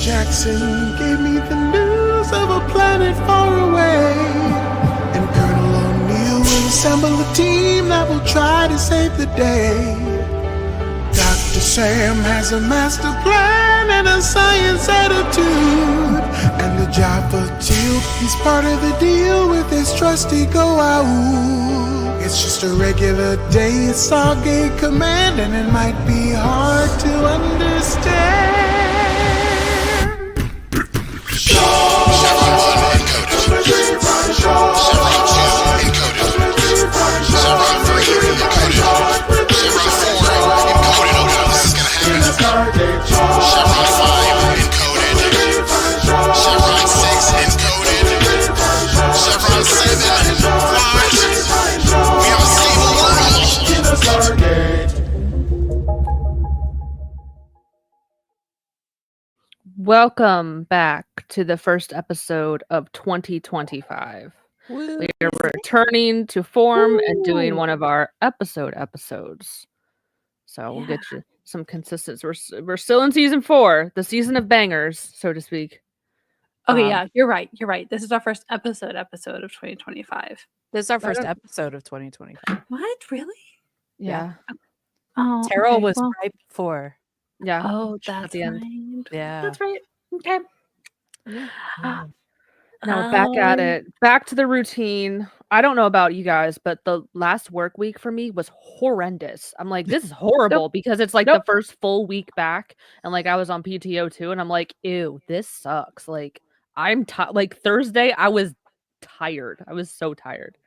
Jackson gave me the news of a planet far away. And Colonel O'Neill will assemble a team that will try to save the day. Dr. Sam has a master plan and a science attitude. And the job for Teal, he's part of the deal with his trusty Go-Out. It's just a regular day, it's Stargate Command, and it might be hard to understand. Chevron 1 encoded. Chevron 2 encoded. Chevron 3 encoded. Chevron 4 encoded. Oh no, this is gonna happen. Chevron 5 encoded. Chevron 6 encoded. Chevron 7 what? We have a stable world. Welcome back to the first episode of 2025. Woo. We are returning to form and doing one of our episodes. So we'll get you some consistency. We're still in season 4, the season of bangers, so to speak. Okay, yeah, you're right. This is our first episode of 2025. This is our first episode of 2025. What? Really? Yeah. Oh, Terrell okay, was well, right before. Yeah. Oh, at that's the end. right. Yeah. That's right. Okay. Now we're back at it. Back to the routine. I don't know about you guys, but the last work week for me was horrendous. I'm like, this is horrible because it's like the first full week back, and like I was on PTO too, and I'm like, ew, this sucks. Like I'm like Thursday, I was tired. I was so tired.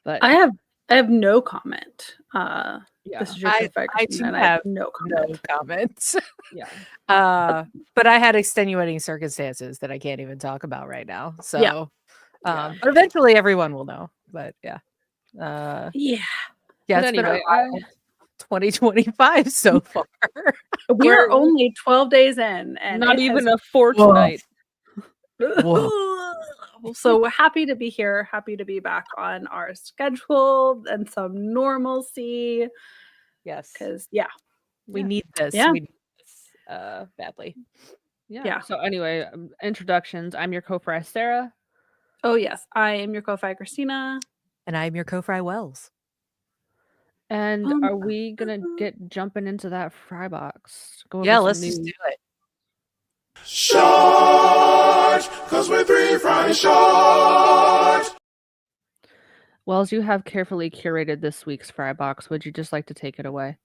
But I have no comment. yeah, This is your I perfect. do and I have no no comment. comments. yeah. But I had extenuating circumstances that I can't even talk about right now. So, Yeah. but eventually everyone will know. But yeah, Yeah. yeah. But It's been anyway, a wild 2025 so far. We are only 12 days in, and Not it even has- a fortnight. So happy to be here. Happy to be back on our schedule and some normalcy. Yes, Because we need this. Yeah. We need this badly. Yeah. So anyway, introductions. I'm your co-fry Sarah. oh yes, I am your co-fi Christina. And I'm your co-fry Wells. And are we gonna get jumping into that fry box? Go over Yeah, some let's just news. do it. Short, cause we're 3 Friday short. Wells, you have carefully curated this week's fry box. Would you just like to take it away?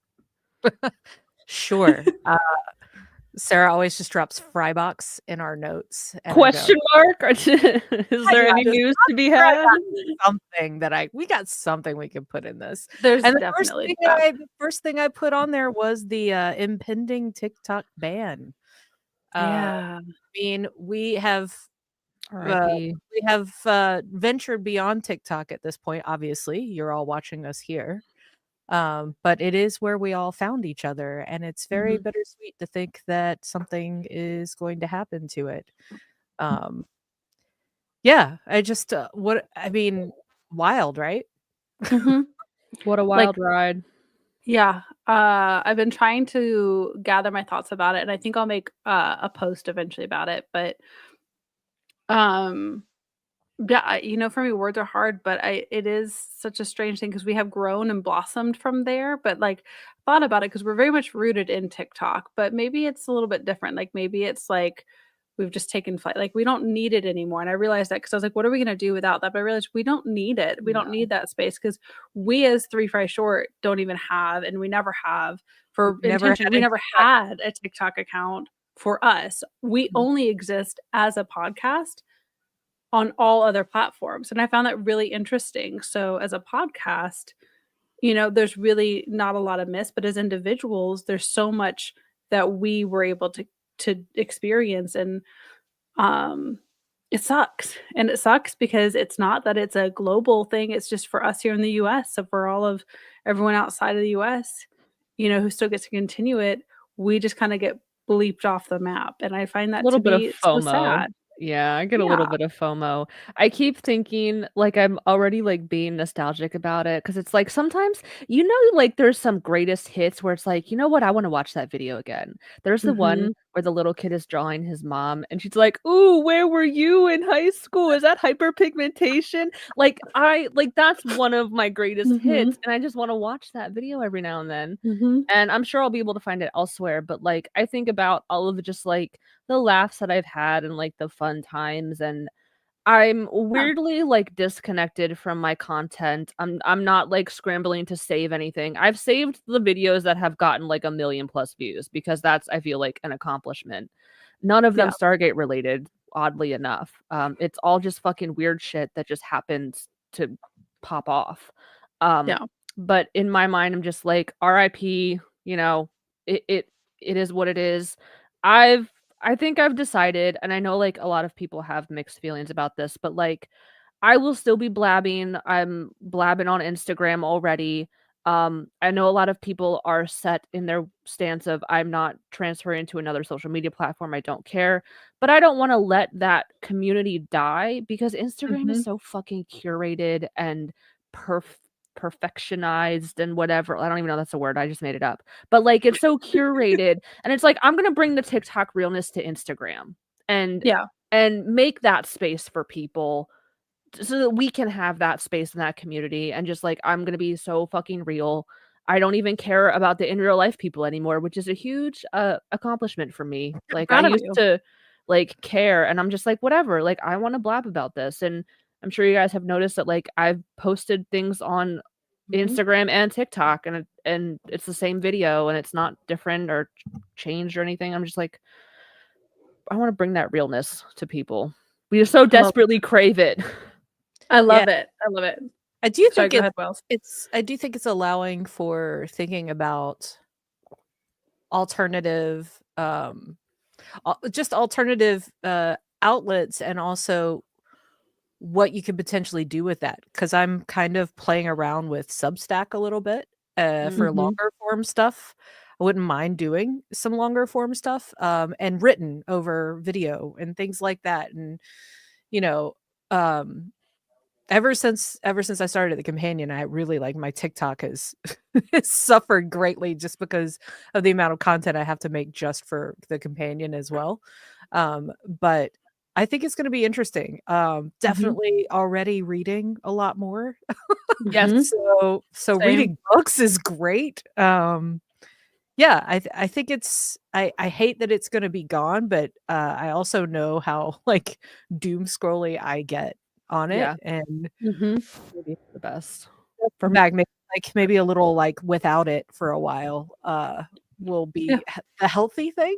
Sure. Sarah always just drops fry box in our notes. and I go, Question mark? Is there any just news to be I had? got something that we got something we can put in this. There's And the definitely first thing I put on there was the impending TikTok ban. yeah. I mean, we have R.I.P. ventured beyond TikTok at this point. Obviously, you're all watching us here. But it is where we all found each other, and it's very bittersweet to think that something is going to happen to it. Yeah, I just wild, right? Mhm. What a wild ride. Yeah. I've been trying to gather my thoughts about it, and I think I'll make a post eventually about it. But yeah, for me, words are hard, but it is such a strange thing because we have grown and blossomed from there. But like, thought about it because we're very much rooted in TikTok, but maybe it's a little bit different. Like maybe it's like we've just taken flight. Like we don't need it anymore. And I realized that because I was like, what are we gonna do without that? But I realized we don't need it. We don't need that space because we as 3 Fry Short don't even have, and we never have for intention. We never had a TikTok account for us. We only exist as a podcast on all other platforms. And I found that really interesting. So as a podcast, there's really not a lot of miss, but as individuals, there's so much that we were able to experience. And it sucks. And it sucks because it's not that it's a global thing. It's just for us here in the US. So for everyone outside of the US, who still gets to continue it, we just kind of get bleeped off the map. And I find that A little to bit be of so FOMO. sad. Yeah, I get a little Yeah. bit of FOMO. I keep thinking, like, I'm already, like, being nostalgic about it because it's like, sometimes, like, there's some greatest hits where it's like, "You know what? I wanna watch that video again." There's the one Mhm. where the little kid is drawing his mom, and she's like, "Ooh, where were you in high school? Is that hyperpigmentation?" That's one of my greatest hits, Mhm. and I just wanna watch that video every now and then. Mhm. And I'm sure I'll be able to find it elsewhere, but, like, I think about all of the just, like, the laughs that I've had and, like, the fun times, and I'm Yeah. weirdly, like, disconnected from my content. I'm not, like, scrambling to save anything. I've saved the videos that have gotten, like, 1,000,000 plus views because that's, I feel like, an accomplishment. None of them Yeah. Stargate related, oddly enough. It's all just fucking weird shit that just happens to pop off. Um, Yeah. but in my mind, I'm just like, RIP, it it it is what it is. I've I think I've decided, and I know, like, a lot of people have mixed feelings about this, but, like, I will still be blabbing. I'm blabbing on Instagram already. I know a lot of people are set in their stance of I'm not transferring to another social media platform. I don't care. But I don't want to let that community die because Instagram is Mhm. so fucking curated and perfectionized and whatever. I don't even know that's a word. I just made it up. But like it's so curated and it's like I'm going to bring the TikTok realness to Instagram and Yeah. make that space for people so that we can have that space in that community and just like I'm gonna be so fucking real. I don't even care about the in real life people anymore, which is a huge accomplishment for me. I'm Like I proud of used you. to like care and I'm just like whatever, like I want to blab about this and I'm sure you guys have noticed that like I've posted things on Mhm. Instagram and TikTok and it's the same video and it's not different or changed or anything. I'm just like I want to bring that realness to people. We just so I love desperately crave it. I Yeah. love it. I love it. I do Sorry, think go ahead, Wells. I do think it's allowing for thinking about alternative, just alternative, outlets and also what you could potentially do with that. Because 'cause I'm kind of playing around with Substack a little bit, for Mm. Mhm. longer form stuff. I wouldn't mind doing some longer form stuff, and written over video and things like that, and, you know, um, ever since I started the companion, I really like my TikTok has has suffered greatly just because of the amount of content I have to make just for the companion as well. But I think it's gonna be interesting. Mhm. Definitely already reading a lot more. Yes. Mhm. So Same. reading books is great. Yeah, I think I hate that it's gonna be gone, but, I also know how, like, doom scrolly I get on it, Yeah. and Mhm. Maybe it's the best. For come me back, maybe a little, like, without it for a while, will Yeah, be the healthy thing,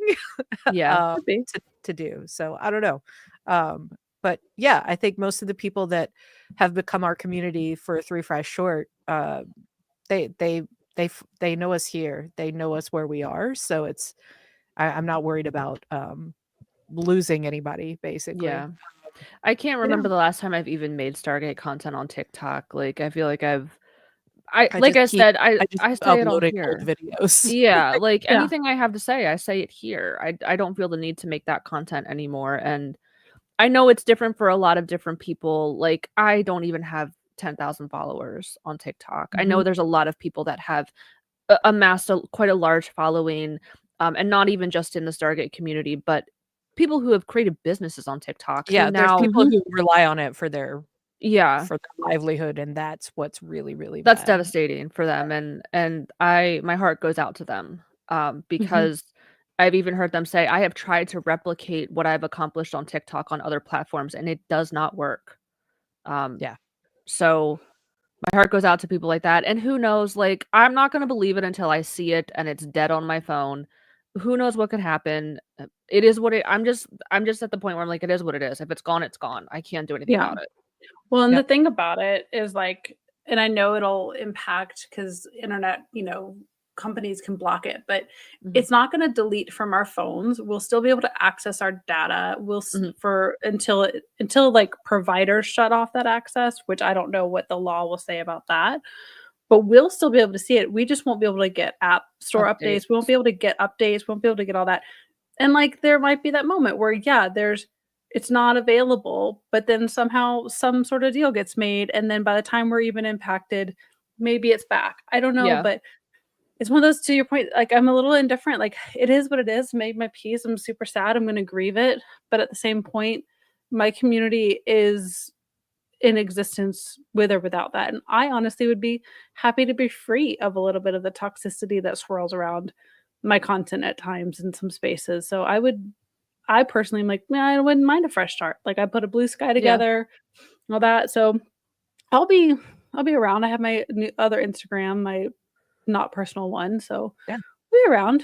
yeah. um, could be. to do, so I don't know, but yeah, I think most of the people that have become our community for 3 Fry Short, they they they know us here, they know us where we are, so I'm not worried about, losing anybody, basically. Yeah. I can't Yeah. remember the last time I've even made Stargate content on TikTok, like, I feel like I I like just I keep said, I just I keep say it on uploading old here. videos. Yeah, like, Yeah. anything I have to say, I say it here. I don't feel the need to make that content anymore, and I know it's different for a lot of different people, like, I don't even have 10,000 followers on TikTok. I know Mhm. there's a lot of people that have amassed quite a large following, and not even just in the Stargate community, but people who have created businesses on TikTok who Yeah, there's now people Mhm. who rely on it yeah, for their livelihood, and that's what's really, really that's bad. devastating for them, and I my heart goes out to them, Mhm. because I've even heard them say, "I have tried to replicate what I've accomplished on TikTok on other platforms, and it does not work." Um, Yeah. so my heart goes out to people like that, and who knows, like, I'm not gonna believe it until I see it and it's dead on my phone. Who knows what could happen? It is what it I'm just at the point where I'm like, "It is what it is. If it's gone, it's gone. I can't do anything Yeah. about it." Well, and the Yep. thing about it is like, and I know it'll impact because internet, companies can block it, but Mhm, it's not going to delete from our phones. We'll still be able to access our data. mhm. For until like providers shut off that access, which I don't know what the law will say about that, but we'll still be able to see it. We just won't be able to get app store updates. We won't Updates. be able to get updates. We won't be able to get all that. And like there might be that moment where yeah, there's it's not available, but then somehow some sort of deal gets made, and then by the time we're even impacted, maybe it's back. I don't know, Yeah. but it's one of those, to your point, like, I'm a little indifferent, like, it is what it is, made my peace, I'm super sad, I'm gonna grieve it, but at the same point, my community is in existence with or without that, and I honestly would be happy to be free of a little bit of the toxicity that swirls around my content at times in some spaces, so I personally am like, "Nah, I wouldn't mind a fresh start." Like, I put a blue sky Yeah. together, all that, so I'll be I'll be around. I have my new other Instagram, my not personal one, so Yeah. I'll be around.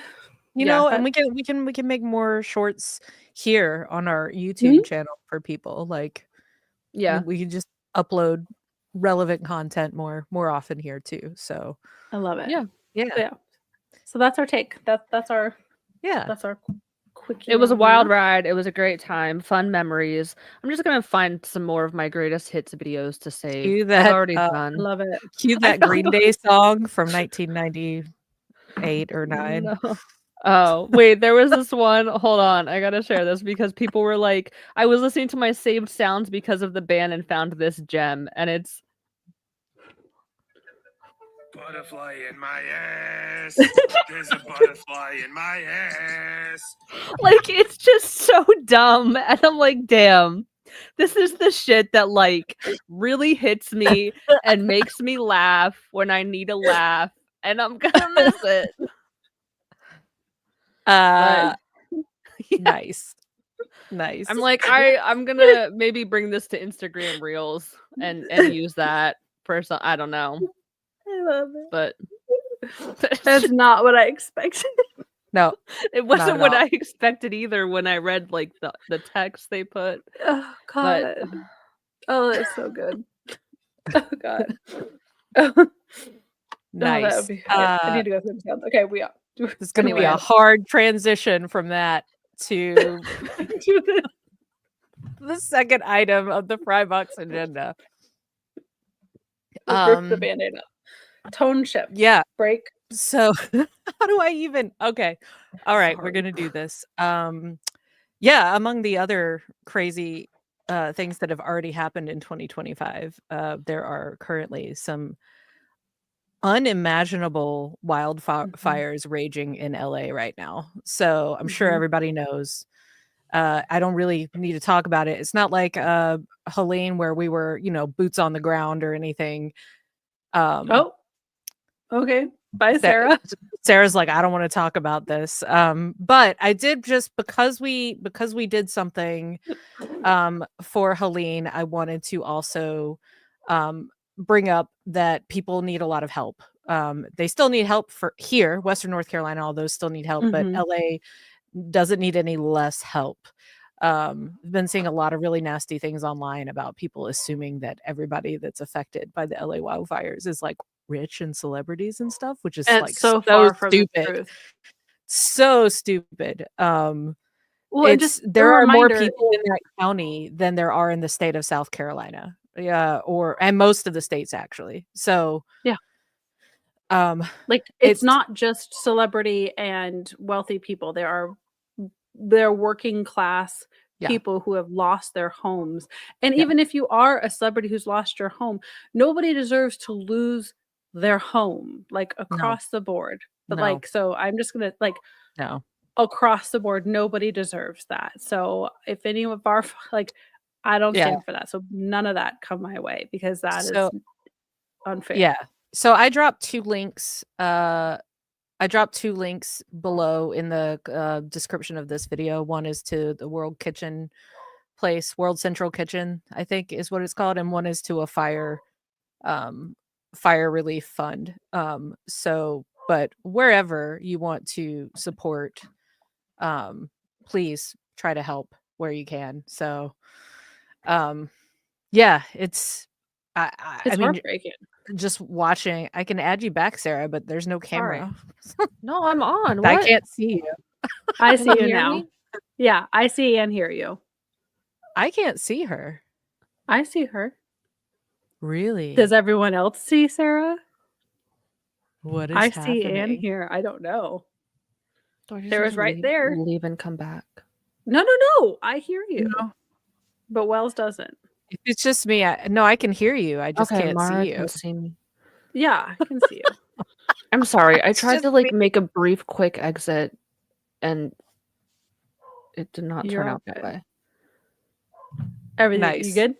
You Yeah. know, and But we can make more shorts here on our YouTube Mhm. channel for people. Like Yeah. we can just upload relevant content more often here too. So I love it. Yeah. yeah, So, yeah. So that's our take. That's our yeah. quickie It was a on wild that. ride. It was a great time, fun memories. I'm just gonna find some more of my greatest hits videos to save. Cue I've that already I done. love it. cue I that feel Green like Day song from 1998 or 9. No. Oh, wait, there was this one. Hold on. I gotta share this because people were like, I was listening to my saved sounds because of the band and found this gem, and it's Butterfly in my ass. There's a butterfly in my ass. like it's just so dumb. And I'm like, damn, this is the shit that like really hits me and makes me laugh when I need a laugh, and I'm gonna miss it. But yeah. Nice. Nice. I'm like, I'm gonna maybe bring this to Instagram Reels and use that for some. I don't know, I love it. but That's not what I expected. No, it wasn't at what all. I expected either when I read like the text they put. Oh But god. Oh, that's so good. Oh god. Oh, that Nice. would be I need to go through the sounds. Okay, we are. It's gonna be a Anyway. hard transition from that to the second item of the Frybox agenda. Rip the Band-Aid up. Tone shift. Yeah. Break. So how do I even okay. All right, we're Sorry. gonna do this. Yeah, among the other crazy things that have already happened in 2025, there are currently some unimaginable wildfires raging in LA right now. So I'm sure Mhm. everybody knows. I don't really need to talk about it. It's not like Helene where we were, boots on the ground or anything. Oh, okay. Bye, Sa- Sarah. Sarah's like, I don't want to talk about this. But I did just because we did something for Helene, I wanted to also bring up that people need a lot of help. They still need help for here, Western North Carolina, all those still need help, but Mhm. LA doesn't need any less help. I've been seeing a lot of really nasty things online about people assuming that everybody that's affected by the LA wildfires is like rich and celebrities and stuff, which is like It's so so far from the stupid. truth. So stupid. Well, and It's just a there are more reminder, people in that county than there are in the state of South Carolina. Yeah, and most of the states actually. So Yeah. um like, it's not just celebrity and wealthy people. They're working class Yeah. people who have lost their homes. And Yeah. even if you are a celebrity who's lost your home, nobody deserves to lose their home, like, across the board. But, No. like, so I'm just gonna, like, No. across the board, nobody deserves that. So if any of our like, I don't Yeah. stand for that. So none of that come my way because that is So unfair. yeah. So I dropped two links. I dropped two links below in the description of this video. One is to the World Kitchen place, World Central Kitchen, I think is what it's called, and one is to a fire relief fund. But wherever you want to support, please try to help where you can. So yeah, it's It's I mean heartbreaking. just watching, I can add you back, Sarah, but there's no Sorry. camera. no, I'm on. I What? can't see you. I Can see you you hear now. me? Yeah, I see and hear you. I can't see her. I see her. Really? Does everyone else see Sarah? What is I happening? see and hear. I don't know. Do I just Sarah's need to right leave, there. leave and come back? No. I hear you. No. but Wells doesn't. If it's just me, I can hear you. I just Okay, can't Mara see you. can see me. Yeah, I can see you. I'm sorry. I It's tried just to like me. make a brief, quick exit, and it did not You're turn all out that good. way. Everything, you Nice. good?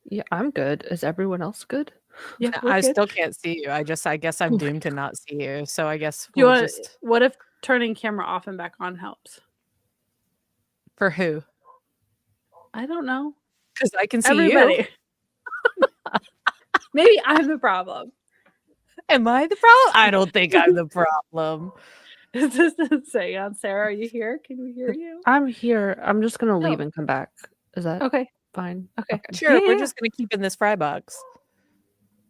Yeah, I'm good. Is everyone else good? Yeah, we're I good. still can't see you. I guess I'm doomed to not see you. So I guess Do you we'll want? just What if turning camera off and back on helps? for who? I don't know. Because I can see you. Everybody. Maybe I'm the problem. Am I the problem? I don't think I'm the problem. Is this saying on Sarah? Are you here? Can we hear you? I'm here. I'm just gonna leave Oh. and come back. Is that Okay. fine? Okay. Sure, we're Yeah. just gonna keep in this fry box.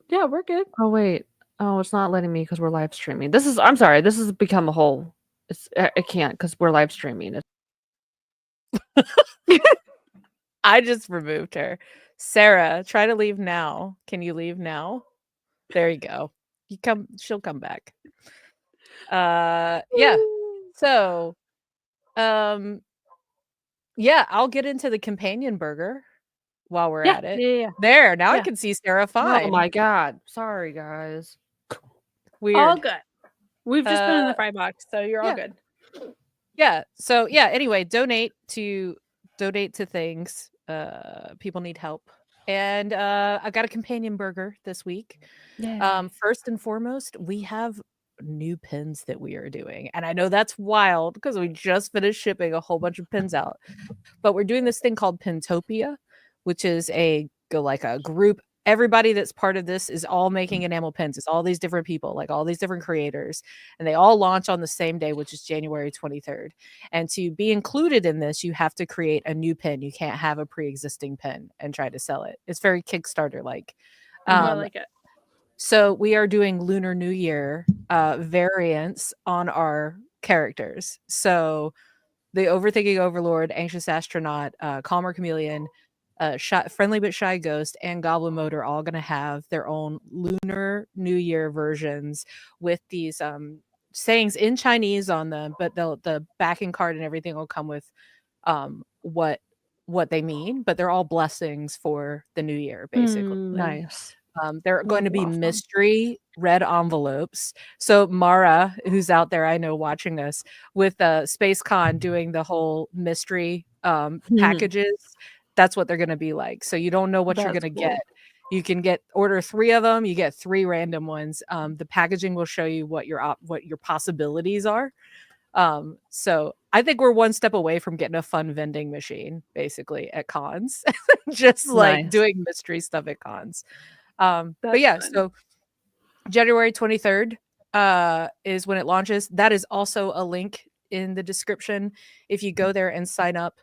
Yeah, we're good. Oh wait. Oh, it's not letting me because we're live streaming. This is. I'm sorry. This has become a whole. It can't because we're live streaming. I just removed her. Sarah, try to leave now. Can you leave now? There you go. She'll come back. Yeah. So, yeah, I'll get into the companion burger while we're Yeah. at it. Yeah. There, now I Yeah. can see Sarah fine. Oh my god. Sorry, guys. Weird. All good. We've just been in the Uh, fry box, so you're all good. Yeah. So yeah, anyway, donate to things. People need help. And I got a companion burger this week. Yeah. First and foremost, we have new pins that we are doing. And I know that's wild because we just finished shipping a whole bunch of pins out. But we're doing this thing called Pintopia, which is a group. Everybody that's part of this is all making enamel pins. It's all these different people, like all these different creators, and they all launch on the same day, which is January 23rd. And to be included in this, you have to create a new pin. You can't have a pre-existing pin and try to sell it. It's very Kickstarter like. I like it. So we are doing Lunar New Year variants on our characters. So the Overthinking Overlord, Anxious Astronaut, Calmer Chameleon, Friendly but Shy Ghost, and Goblin Mode are all going to have their own Lunar New Year versions with these sayings in Chinese on them, but the backing card and everything will come with what they mean, but they're all blessings for the new year, basically. Nice. They're going to be Awesome. mystery red envelopes. So Mara, who's out there, I know watching us with Space Con doing the whole mystery packages, that's what they're going to be like. So you don't know what you're That's going to cool. get. You can order 3 of them. You get 3 random ones. The packaging will show you what your possibilities are. So I think we're one step away from getting a fun vending machine, basically at cons, just like Nice. doing mystery stuff at cons. But That's yeah, fun. so January 23rd is when it launches. That is also a link in the description. If you go there and sign up,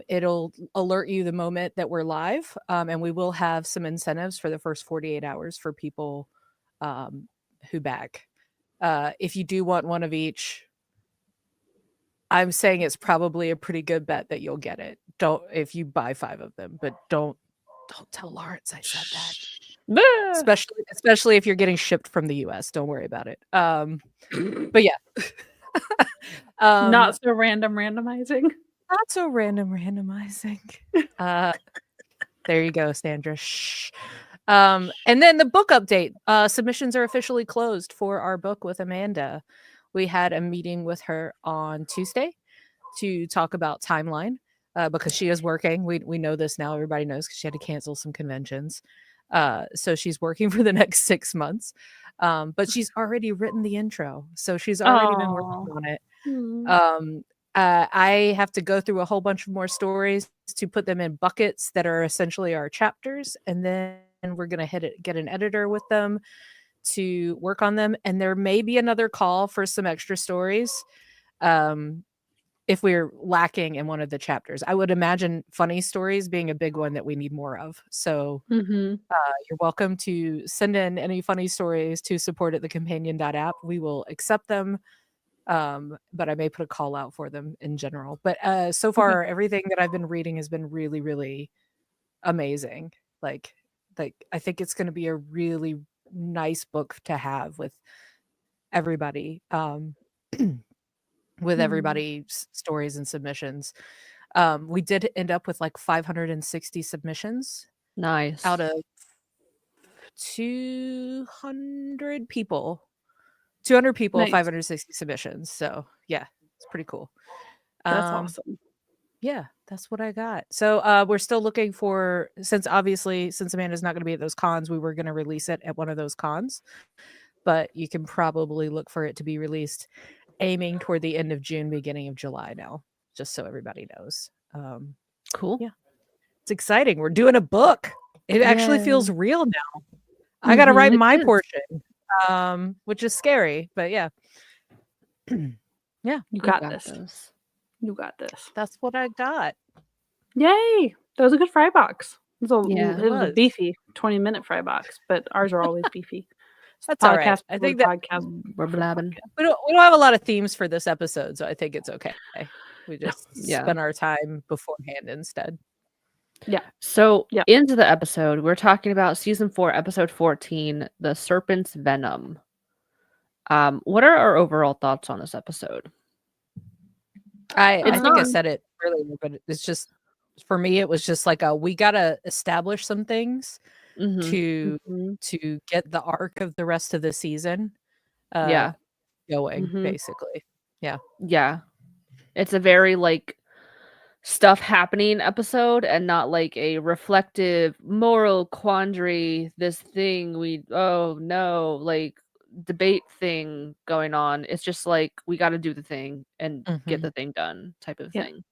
it'll alert you the moment that we're live. And we will have some incentives for the first 48 hours for people who back. If you do want one of each, I'm saying it's probably a pretty good bet that you'll get it. Don't if you buy 5 of them, but don't tell Lawrence I said that. Especially if you're getting shipped from the US. Don't worry about it. But yeah. Not so randomizing. Not so randomizing. There you go, Sandra. Shh. And then the book update. Submissions are officially closed for our book with Amanda. We had a meeting with her on Tuesday to talk about timeline because she is working. We know this now. Everybody knows because she had to cancel some conventions. So she's working for the next 6 months. But she's already written the intro. So she's already been working on it. I have to go through a whole bunch of more stories to put them in buckets that are essentially our chapters. And then we're going to get an editor with them to work on them. And there may be another call for some extra stories. If we're lacking in one of the chapters, I would imagine funny stories being a big one that we need more of. So you're welcome to send in any funny stories to support at thecompanion.app. We will accept them. But I may put a call out for them in general. But so far, everything that I've been reading has been really, really amazing. Like I think it's going to be a really nice book to have with everybody. With everybody's stories and submissions. We did end up with like 560 submissions Nice. out of 200 people. 200 people, Nice. 560 submissions. So yeah, it's pretty cool. That's awesome. Yeah, that's what I got. So we're still looking for, since Amanda's not going to be at those cons, we were going to release it at one of those cons. But you can probably look for it to be released aiming toward the end of June, beginning of July now, just so everybody knows. Cool. Yeah. It's exciting. We're doing a book. It actually feels Yay. real now. I got to write It my is. portion, which is scary, but yeah. Yeah, You got this. this. You got this. that's what I got. Yay! That was a good fry box. It was Yeah, a was. beefy 20-minute fry box, but ours are always beefy. That's all right. Podcast I for think the that podcast. We're blabbing. we don't have a lot of themes for this episode, so I think it's okay. We just Yeah. spend our time beforehand instead. So Yeah. into the episode, we're talking about season 4, episode 14, the Serpent's Venom. What are our overall thoughts on this episode? I It's think I not- said it earlier, but it's just, for me, it was just like we gotta establish some things Mhm. to get the arc of the rest of the season Yeah. going, Mhm. basically. Yeah. It's a very like stuff happening episode and not like a reflective moral quandary, this thing we like debate thing going on. It's just like we got to do the thing and get Mhm. the thing done type of Yeah. thing.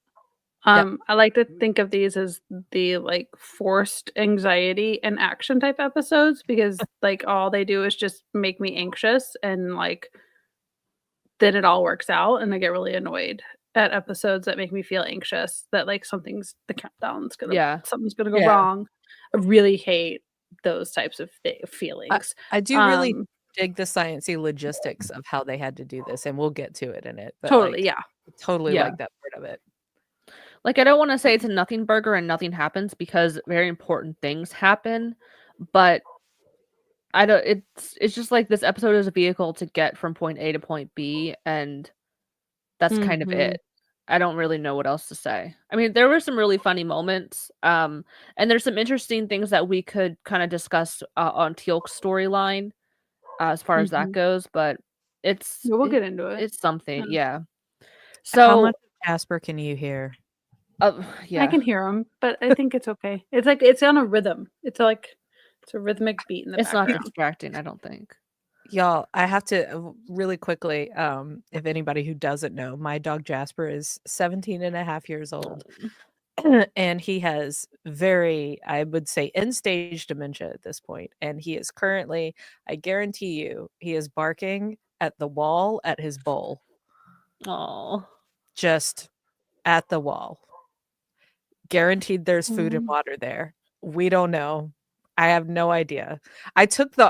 I like to think of these as the like forced anxiety and action type episodes because like all they do is just make me anxious and like then it all works out and I get really annoyed at episodes that make me feel anxious that like the countdown's gonna something's gonna go Yeah. wrong. I really hate those types of feelings. I do really Um, dig the sciencey logistics of how they had to do this, and we'll get to it in it. But totally, like, yeah. totally Yeah. like that part of it. Like I don't want to say it's a nothing burger and nothing happens because very important things happen, but I don't it's just like this episode is a vehicle to get from point A to point B and that's kind of Mhm. it. I don't really know what else to say. I mean, there were some really funny moments, and there's some interesting things that we could kind of discuss on Teal'c's storyline as far as that Mhm. goes, but it's Yeah, we'll get into it. it's something, Yeah. yeah. How So, much of Casper can you hear? yeah, I can hear them, but I think it's okay. It's like it's on a rhythm. It's a rhythmic beat in the it's not background. distracting. I don't think. Y'all, I have to really quickly, if anybody who doesn't know, my dog Jasper is 17 and a half years old. And he has very, I would say, end stage dementia at this point. And he is currently, I guarantee you, he is barking at the wall at his bowl. Oh, Just at the wall. Guaranteed there's food and Mm. water there. We don't know. I have no idea.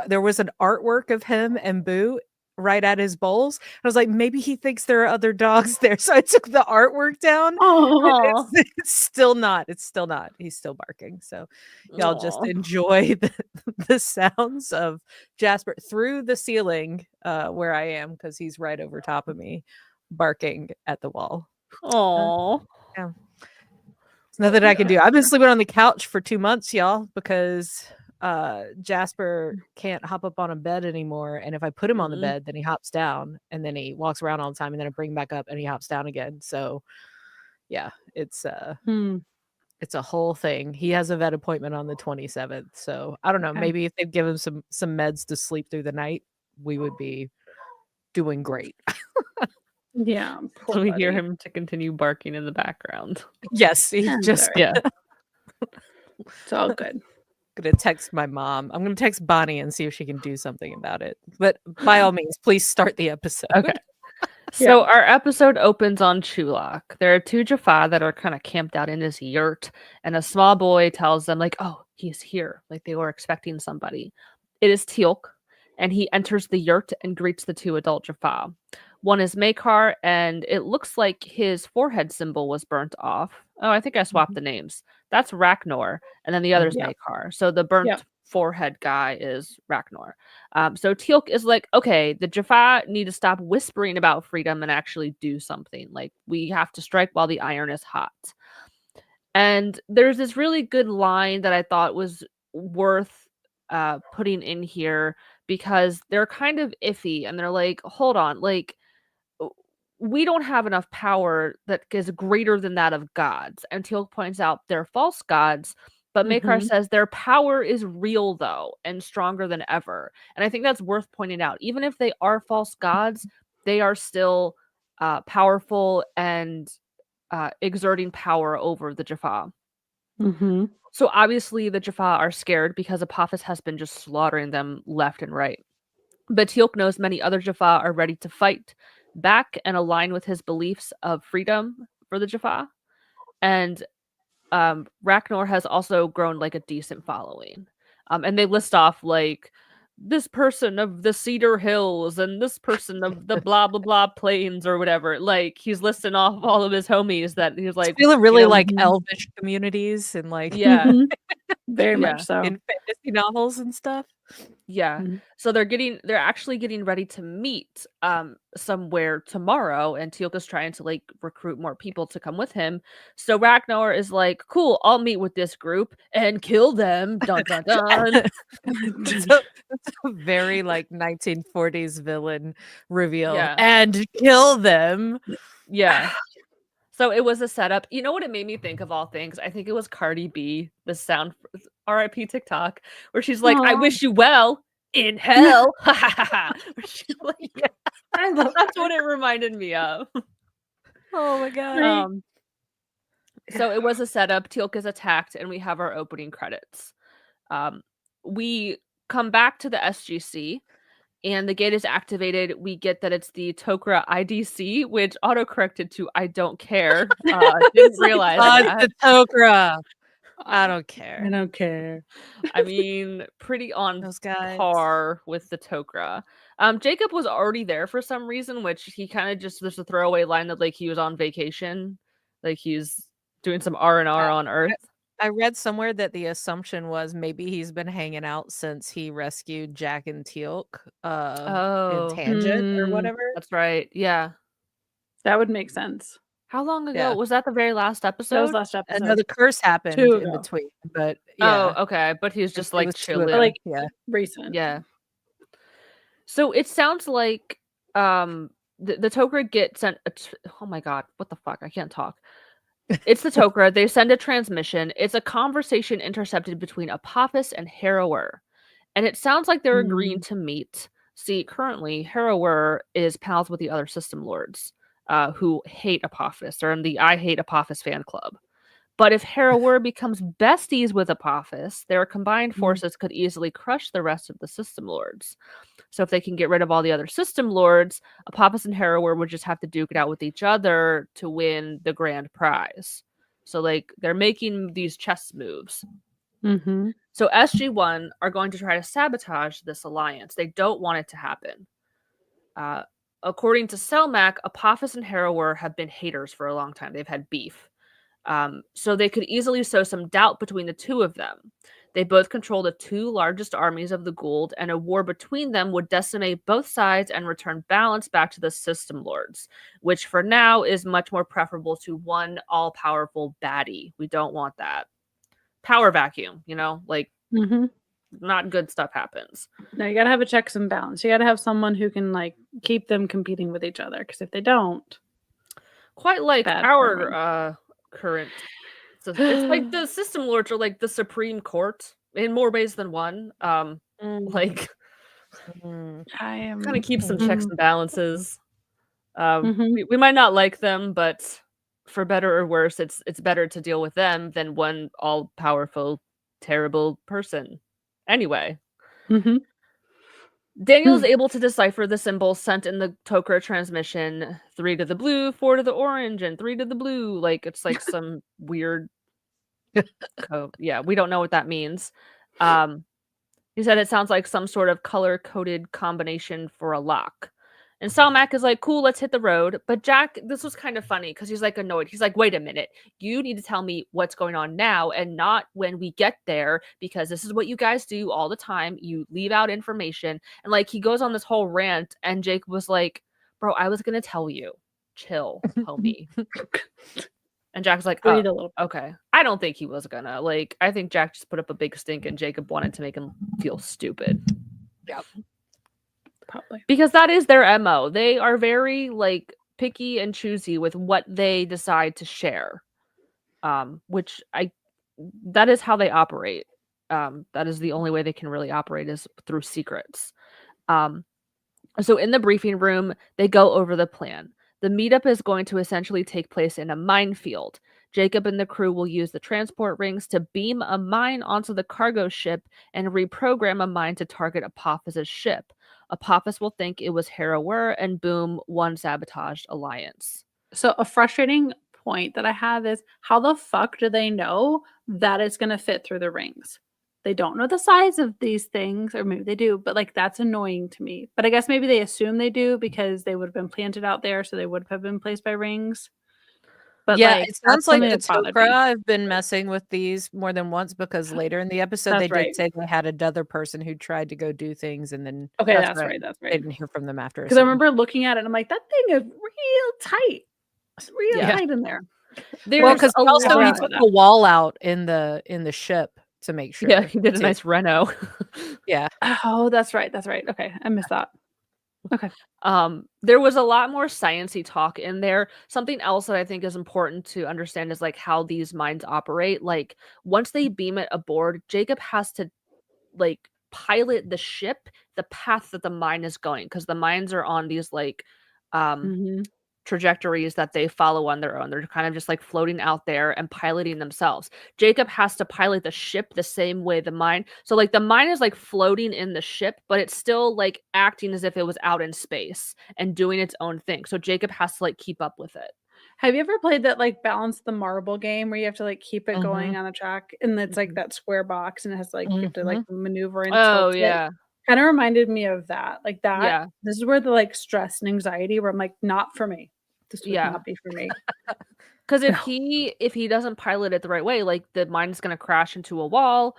There was an artwork of him and Boo right at his bowls. I was like, maybe he thinks there are other dogs there. So I took the artwork down. Oh, It's still not. It's still not. He's still barking. So y'all just Aw. enjoy the sounds of Jasper through the ceiling where I am, because he's right over top of me, barking at the wall. Aw. There's nothing I can do. I've been sleeping on the couch for 2 months, y'all, because Jasper can't hop up on a bed anymore. And if I put him on the Mm. bed, then he hops down and then he walks around all the time, and then I bring him back up and he hops down again. So yeah, it's a whole thing. He has a vet appointment on the 27th. So I don't know. Okay. Maybe if they'd give him some meds to sleep through the night, we would be doing great. yeah. poor So we hear buddy. him to continue barking in the background. Yes, he's I'm just sorry. Yeah. It's all good. gonna text my mom. I'm gonna text Bonnie and see if she can do something about it. But by all means, please start the episode. Okay. So our episode opens on Chulak. There are 2 Jaffa that are kind of camped out in his yurt, and a small boy tells them, like, oh, he's here. Like they were expecting somebody. It is Teal'c, and he enters the yurt and greets the 2 adult Jaffa. One is Makar, and it looks like his forehead symbol was burnt off. Oh, I think I swapped the names. That's Ragnar, and then the other's Yeah. Makar. So the burnt Yeah. forehead guy is Ragnar. So Teal'c is like, okay, the Jaffa need to stop whispering about freedom and actually do something. Like we have to strike while the iron is hot. And there's this really good line that I thought was worth putting in here because they're kind of iffy and they're like, hold on, like w- we don't have enough power that is greater than that of gods. And Teal points out they're false gods, but Makar Mhm. says their power is real though and stronger than ever. And I think that's worth pointing out. Even if they are false gods, they are still powerful and exerting power over the Jaffa. Mhm. So obviously the Jaffa are scared because Apophis has been just slaughtering them left and right. But Teal'c knows many other Jaffa are ready to fight back and align with his beliefs of freedom for the Jaffa. And Ragnar has also grown like a decent following. And they list off like this person of the Cedar Hills and this person of the blah blah blah plains or whatever. Like he's listing off all of his homies that he's It's like, feeling you really know, like Mhm. elvish communities and like yeah, Mhm. Very yeah. much so. in fantasy novels and stuff. Yeah. Mhm. So they're actually getting ready to meet somewhere tomorrow and Teal'c is trying to like recruit more people to come with him. So Ragnar is like, "Cool, I'll meet with this group and kill them." Dun dun dun. So it's a very like 1940s villain reveal Yeah. and kill them. Yeah. So it was a setup. You know what it made me think of all things? I think it was Cardi B, the sound RIP TikTok, where she's like, "I Aw. wish you well in hell." Where she's like, I love that's what it reminded me of. Oh my god. Um So it was a setup. Teal'c is attacked, and we have our opening credits. We come back to the SGC, and the gate is activated. We get that it's the Tok'ra IDC, which autocorrected to "I don't care." Didn't It's like, realize It's that. the Tok'ra. I don't I care. don't care. I mean, pretty on Those guys. par with the Tok'ra. Jacob was already there for some reason, which he kind of just there's a throwaway line that like he was on vacation, like he's doing some R&R on Earth. I read somewhere that the assumption was maybe he's been hanging out since he rescued Jack and Teal'c in Oh, Tangent or whatever. that's right. Yeah. That would make sense. How long ago? Yeah. Was that the very last That was episode? last I episode. know the curse happened 2 in ago. between, but Oh, yeah. okay. But he's just like It was 2 chilling. ago, Like yeah. recent. Yeah. So it sounds like the Tok'ra get sent oh my god, what the fuck? I can't talk. It's the Tok'ra. They send a transmission. It's a conversation intercepted between Apophis and Harrower. And it sounds like they're agreeing to meet. See, currently, Harrower is pals with the other system lords who hate Apophis. They're in the I Hate Apophis fan club. But if Harrower becomes besties with Apophis, their combined forces could easily crush the rest of the system lords. So if they can get rid of all the other system lords, Apophis and Harrower would just have to duke it out with each other to win the grand prize. So like they're making these chess moves. Mm-hmm. So SG1 are going to try to sabotage this alliance. They don't want it to happen. According to Selmac, Apophis and Harrower have been haters for a long time. They've had beef. So they could easily sow some doubt between the two of them. They both control the 2 largest armies of the Gould, and a war between them would decimate both sides and return balance back to the system lords, which for now is much more preferable to one all-powerful baddie. We don't want that. Power vacuum, like Mm-hmm. not good stuff happens. No, you gotta have a checks and balance. You gotta have someone who can like keep them competing with each other. Because if they don't, Quite like Bad our current. So it's like the system lords are like the Supreme Court in more ways than one. Like I am kind of keep some checks and balances. Mhm. We might not like them, but for better or worse, it's better to deal with them than one all powerful, terrible person. Anyway, Mhm. Daniel is able to decipher the symbols sent in the Tok'ra transmission: 3 to the blue, 4 to the orange, and 3 to the blue. Like it's like some weird code. Yeah, we don't know what that means. He said it sounds like some sort of color-coded combination for a lock. And Salmac is like, cool, let's hit the road. But Jack, this was kind of funny because he's like annoyed. He's like, wait a minute. You need to tell me what's going on now and not when we get there, because this is what you guys do all the time. You leave out information. And like he goes on this whole rant, and Jake was like, bro, I was gonna tell you. Chill, homie. And Jack's like, Breathe oh, a little. okay. I don't think he was gonna. Like, I think Jack just put up a big stink and Jacob wanted to make him feel stupid. Probably. Because that is their MO. They are very like picky and choosy with what they decide to share. Which that is how they operate. That is the only way they can really operate is through secrets. So in the briefing room, they go over the plan. The meetup is going to essentially take place in a minefield. Jacob and the crew will use the transport rings to beam a mine onto the cargo ship and reprogram a mine to target Apophis's ship. Apophis will think it was Harrower, and boom, one sabotaged Alliance. So a frustrating point that I have is how the fuck do they know that it's going to fit through the rings? They don't know the size of these things, or maybe they do, but like that's annoying to me. But I guess maybe they assume they do because they would have been planted out there, so they would have been placed by rings. But yeah, like, it sounds that's like something the that bothered Tok'ra me. have been messing with these more than once because later in the episode That's they did right. say they had another person who tried to go do things and then Okay, That's that's right. right. That's they right. didn't hear from them after. Because I remember looking at it and I'm like, that thing is real tight. It's real Yeah. tight in there. There's well, because a also he lot. took a wall out in the ship to make sure. Yeah, he did a too. nice reno. Yeah. Oh, that's right. That's right. Okay, I missed that. Okay. There was a lot more sciencey talk in there. Something else that I think is important to understand is like how these mines operate. Like once they beam it aboard, Jacob has to like pilot the ship the path that the mine is going, because the mines are on these like Mhm. trajectories that they follow on their own. They're kind of just like floating out there and piloting themselves. Jacob has to pilot the ship the same way the mine. So like the mine is like floating in the ship, but it's still like acting as if it was out in space and doing its own thing. So Jacob has to like keep up with it. Have you ever played that like balance the marble game where you have to like keep it going Mhm. on a track and it's like Mhm. that square box and it has like you have to like maneuver and Oh tilt it? yeah. Kind of reminded me of that. Like that. Yeah. This is where the like stress and anxiety where I'm like, not for me. This would Yeah. not be for me. Because No. if he doesn't pilot it the right way, like the mine is going to crash into a wall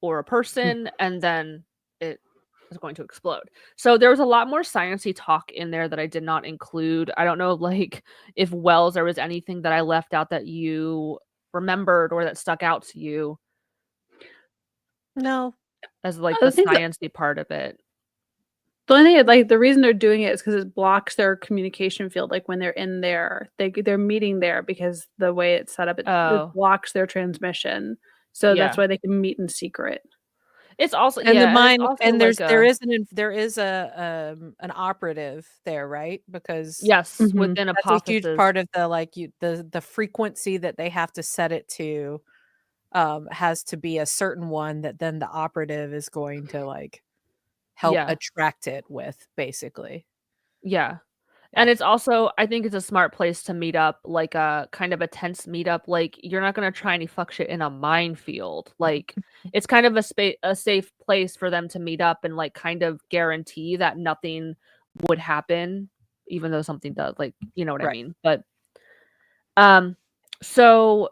or a person, and then it is going to explode. So there was a lot more sciencey talk in there that I did not include. I don't know, like if Wells, there was anything that I left out that you remembered or that stuck out to you No. as like I the think that sciencey part of it. the only thing like the reason they're doing it is because it blocks their communication field. Like when they're in there, they're meeting there because the way it's set up, it Oh, blocks their transmission. So that's yeah. why they can meet in secret. It's also And the and it's mine also and like there is an operative there, right? Because yes, Mhm. within that's a huge Apophysis. part of the like the frequency that they have to set it to has to be a certain one that then the operative is going to like help Yeah. attract it with, basically. Yeah. Yeah. And it's also, I think it's a smart place to meet up, like a kind of a tense meetup. Like you're not gonna try any fuck shit in a minefield. Like it's kind of a safe place for them to meet up and like kind of guarantee that nothing would happen, even though something does. Like you know what I Right. mean. But so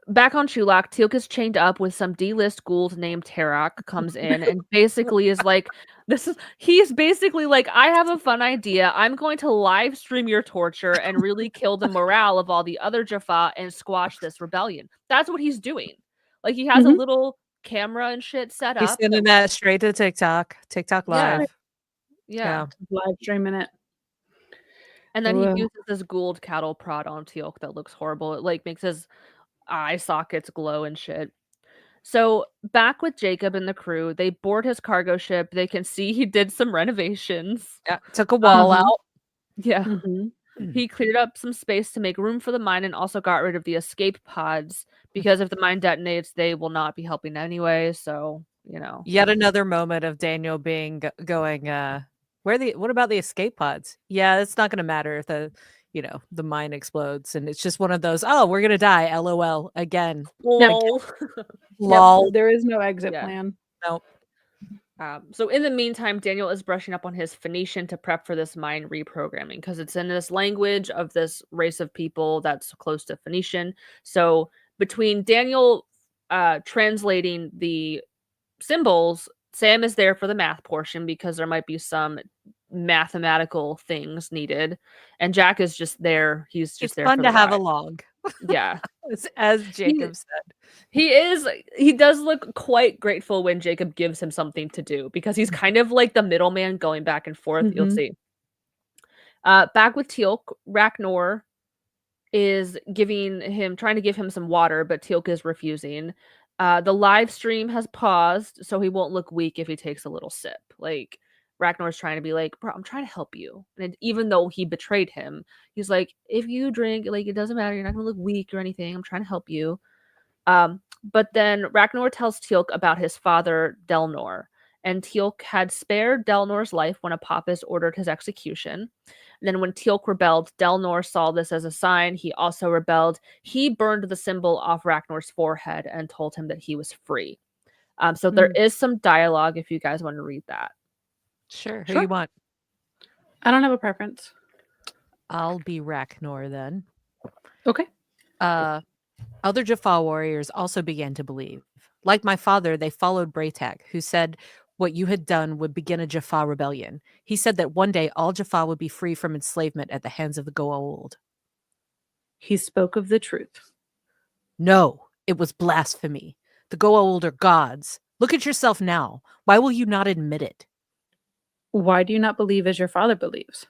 back on Chulak, Teal'c is chained up with some D-list Gould named Tarak comes in and basically is like, he's basically like, I have a fun idea. I'm going to live stream your torture and really kill the morale of all the other Jaffa and squash this rebellion. That's what he's doing. Like he has a Mhm. little camera and shit set He's up. sending that straight to TikTok Yeah. Live. Yeah. Live streaming it. And then he Ugh. uses this Gould cattle prod on Teal'c that looks horrible. It like makes his eye sockets glow and shit. So back with Jacob and the crew, they board his cargo ship. They can see he did some renovations. Yeah, took a wall Mhm. out. Yeah. Mhm. He cleared up some space to make room for the mine and also got rid of the escape pods because if the mine detonates, they will not be helping anyway. So, you know. Yet another moment of Daniel being going, what about the escape pods? Yeah, it's not gonna matter if the mine explodes. And it's just one of those, oh, we're gonna die, LOL again. Lol. Lol. Yep, there is no exit Yeah. plan. Nope. So in the meantime, Daniel is brushing up on his Phoenician to prep for this mine reprogramming because it's in this language of this race of people that's close to Phoenician. So between Daniel translating the symbols, Sam is there for the math portion because there might be some mathematical things needed, and Jack is just there. He's just It's there fun for to the have a ride. log. Yeah. As Jacob said. He does look quite grateful when Jacob gives him something to do because he's kind of like the middleman going back and forth. You'll Mhm. see. Back with Teal'c, Ragnar is trying to give him some water, but Teal'c is refusing. The live stream has paused, so he won't look weak if he takes a little sip. Like Ragnar's trying to be like, bro, I'm trying to help you. And even though he betrayed him, he's like, if you drink, like it doesn't matter, you're not gonna look weak or anything. I'm trying to help you. But then Ragnar tells Teal'c about his father, Delnor, and Teal'c had spared Delnor's life when Apophis ordered his execution. And then when Teal'c rebelled, Delnor saw this as a sign. He also rebelled. He burned the symbol off Ragnar's forehead and told him that he was free. So there is some dialogue if you guys want to read that. Sure. Who Sure. you want? I don't have a preference. I'll be Ragnar then. Okay. Other Jaffa warriors also began to believe. Like my father, they followed Braytak, who said what you had done would begin a Jaffa rebellion. He said that one day all Jaffa would be free from enslavement at the hands of the Goa'uld. He spoke of the truth. No, it was blasphemy. The Goa'uld are gods. Look at yourself now. Why will you not admit it? Why do you not believe as your father believes?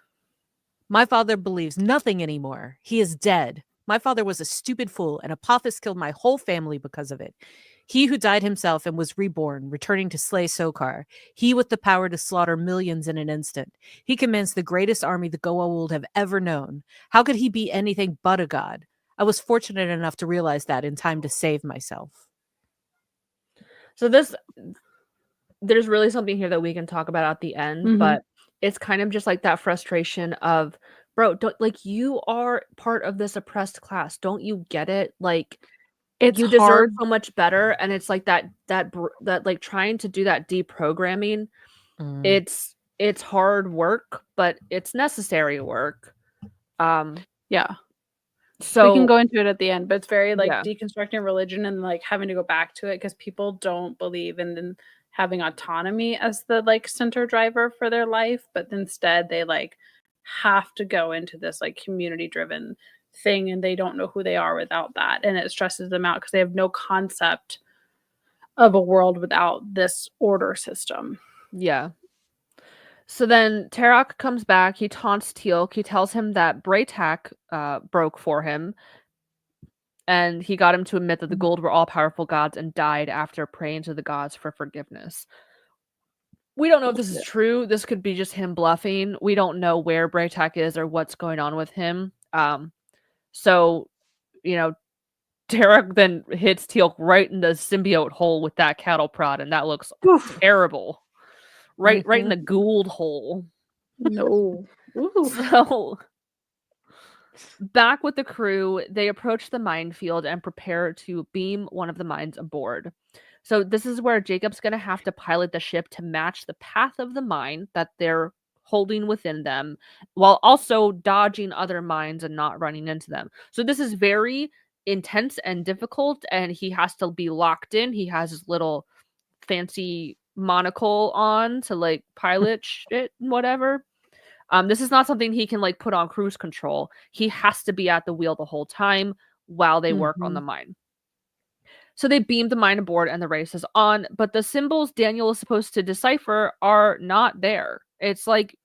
My father believes nothing anymore. He is dead. My father was a stupid fool, and Apophis killed my whole family because of it. He who died himself and was reborn, returning to slay Sokar. He with the power to slaughter millions in an instant. He commands the greatest army the Goa'uld have ever known. How could he be anything but a god? I was fortunate enough to realize that in time to save myself. So there's really something here that we can talk about at the end, but it's kind of just like that frustration of, bro, you are part of this oppressed class. Don't you get it? Like It's you deserve hard. so much better, and it's like that like trying to do that deprogramming. It's hard work, but it's necessary work. Yeah. So we can go into it at the end, but it's very like yeah. deconstructing religion and like having to go back to it because people don't believe in having autonomy as the like center driver for their life, but instead they like have to go into this like community driven thing and they don't know who they are without that, and it stresses them out because they have no concept of a world without this order system. Yeah. So then Tarok comes back. He taunts Teal'c. He tells him that Braytak broke for him, and he got him to admit that the Goa'uld were all powerful gods and died after praying to the gods for forgiveness. We don't know if this is true. This could be just him bluffing. We don't know where Braytak is or what's going on with him. So, Tarok then hits Teal'c right in the symbiote hole with that cattle prod, and that looks terrible. Right in the Goa'uld hole. No. So back with the crew, they approach the minefield and prepare to beam one of the mines aboard. So this is where Jacob's going to have to pilot the ship to match the path of the mine that they're holding within them, while also dodging other mines and not running into them. So this is very intense and difficult, and he has to be locked in. He has his little fancy monocle on to like pilot shit and whatever. This is not something he can like put on cruise control. He has to be at the wheel the whole time while they work on the mine. So they beam the mine aboard and the race is on, but the symbols Daniel is supposed to decipher are not there. It's like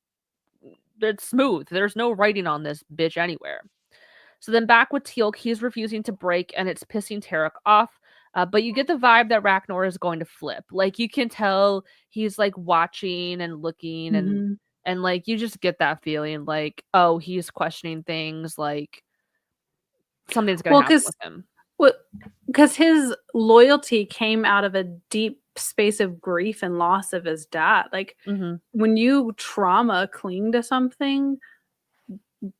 it's smooth. There's no writing on this bitch anywhere. So then back with Teal'c, he's refusing to break and it's pissing Tarok off. But you get the vibe that Ragnar is going to flip. Like you can tell he's like watching and looking and like you just get that feeling like, oh, he's questioning things, like something's gonna happen with him. Because his loyalty came out of a deep space of grief and loss of his dad. Like when you trauma cling to something,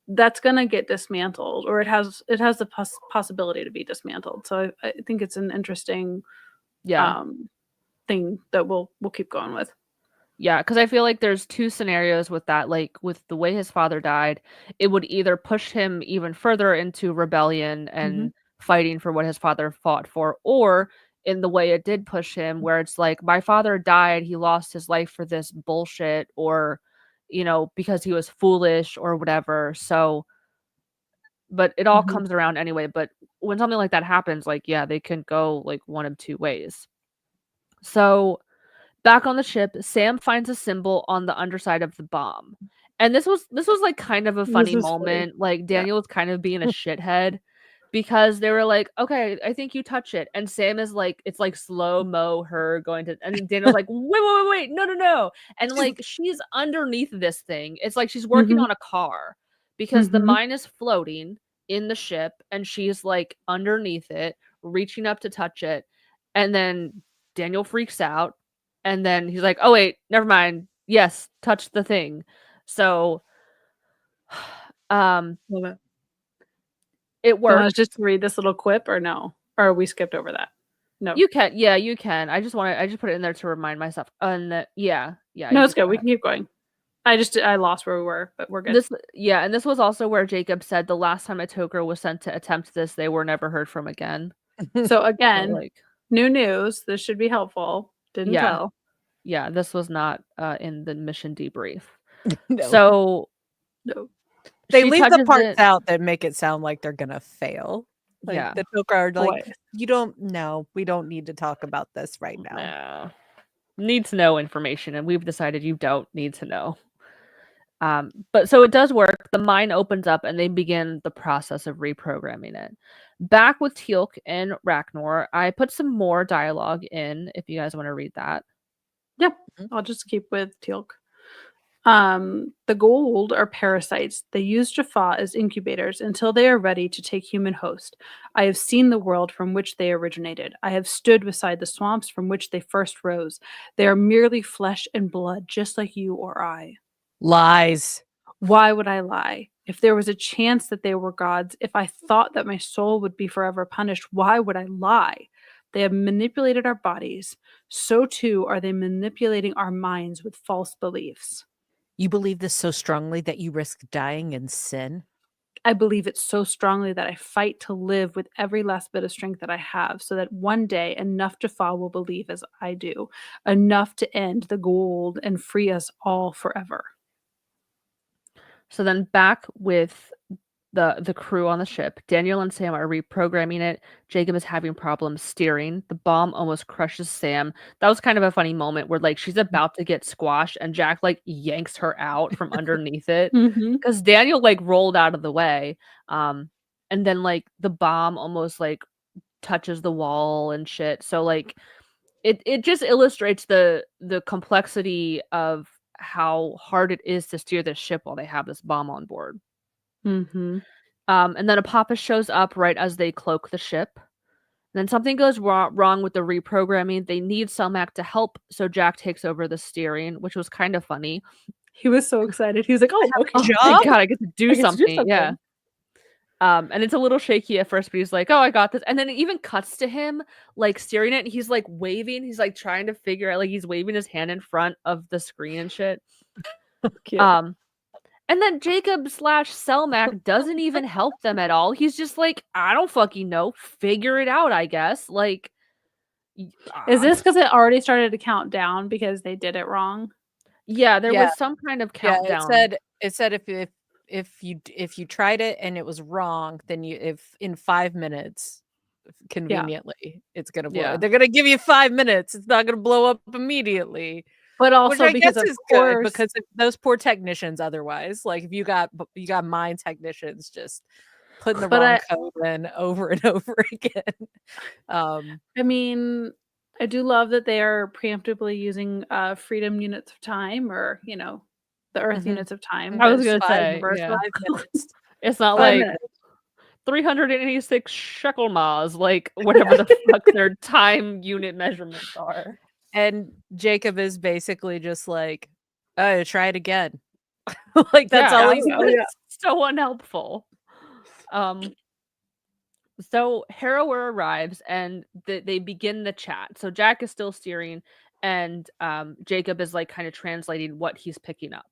that's gonna get dismantled, or it has the possibility to be dismantled. So I think it's an interesting thing that we'll keep going with. Yeah, because I feel like there's two scenarios with that. Like with the way his father died, it would either push him even further into rebellion and fighting for what his father fought for, or in the way it did push him, where it's like, my father died, he lost his life for this bullshit, or because he was foolish or whatever. So but it all Mhm. comes around anyway. But when something like that happens, like, yeah, they can go like one of two ways. So back on the ship, Sam finds a symbol on the underside of the bomb. And this was like kind of a This funny was funny. moment. Like Yeah. Daniel was kind of being a shithead because they were like, "Okay, I think you touch it." And Sam is like, it's like slow-mo her going to, and then Daniel's like, "Wait, no, no, no." And like she's underneath this thing. It's like she's working Mhm. on a car because the Mhm. mine is floating in the ship and she's like underneath it, reaching up to touch it. And then Daniel freaks out and then he's like, "Oh wait, never mind. Yes, touch the thing." So Love it. it Do you want us worked. just to read this little quip or no? Or we skipped over that? No. You can, yeah, you can. I just put it in there to remind myself. And yeah, No, you it's can good. go We ahead. can keep going. I lost where we were, but we're good. And this was also where Jacob said the last time a toker was sent to attempt this, they were never heard from again. So So again, like, new news. This should be helpful. Didn't yeah, tell. yeah, this was not in the mission debrief. No. So No. They she leave the touches parts it. out that make it sound like they're gonna fail. Like Yeah. the Toker are like, Boy. you don't know. We don't need to talk about this right now. No. Need to know information, and we've decided you don't need to know. But so it does work. The mine opens up and they begin the process of reprogramming it. Back with Teal'c and Ragnar, I put some more dialogue in if you guys want to read that. Yeah, Mhm. I'll just keep with Teal'c. The Gold are parasites. They use Jaffa as incubators until they are ready to take human host. I have seen the world from which they originated. I have stood beside the swamps from which they first rose. They are merely flesh and blood, just like you or I. Lies. Why would I lie? If there was a chance that they were gods, if I thought that my soul would be forever punished, why would I lie? They have manipulated our bodies. So too are they manipulating our minds with false beliefs. You believe this so strongly that you risk dying in sin? I believe it so strongly that I fight to live with every last bit of strength that I have, so that one day enough Jaffa will believe as I do, enough to end the Gold and free us all forever. So then back with the crew on the ship, Daniel and Sam are reprogramming it. Jacob is having problems steering. The bomb almost crushes Sam. That was kind of a funny moment where like she's about to get squashed and Jack like yanks her out from underneath it Mm-hmm. because Daniel like rolled out of the way. And then like the bomb almost like touches the wall and shit. So like it just illustrates the complexity of how hard it is to steer this ship while they have this bomb on board. Mm-hmm. And then Apophis shows up right as they cloak the ship. Then something goes wrong with the reprogramming. They need Selmac to help, so Jack takes over the steering, which was kind of funny. He was so excited. He was like, "Oh, okay, Oh, thank God, I get to do I get to do something. Yeah. something." And it's a little shaky at first, but he's like, "Oh, I got this." And then it even cuts to him like steering it, and he's like waving. He's like trying to figure out, like he's waving his hand in front of the screen and shit. Cute. And then Jacob/Selmac doesn't even help them at all. He's just like, I don't fucking know. Figure it out, I guess. Like, Is this because it already started to count down because they did it wrong? yeah, there Yeah. was some kind of Yeah, countdown. it said if you tried it and it was wrong, then if in 5 minutes conveniently it's gonna blow. Yeah. They're gonna give you 5 minutes. It's not gonna blow up immediately. But Which also I because guess of is good course, because of those poor technicians otherwise. Like if you got mine technicians just putting the But wrong code in over and over again. I mean, I do love that they are preemptively using freedom units of time, or the Earth Mhm. units of time. I was That's gonna say, universal. yeah. 5 minutes. It's not 5 like minutes. 386 shekel mas, like whatever the fuck their time unit measurements are. And Jacob is basically just like, oh, try it again. Like that's Yeah, all he's Oh, yeah. so unhelpful. So Harrower arrives and they begin the chat. So Jack is still steering and Jacob is like kind of translating what he's picking up.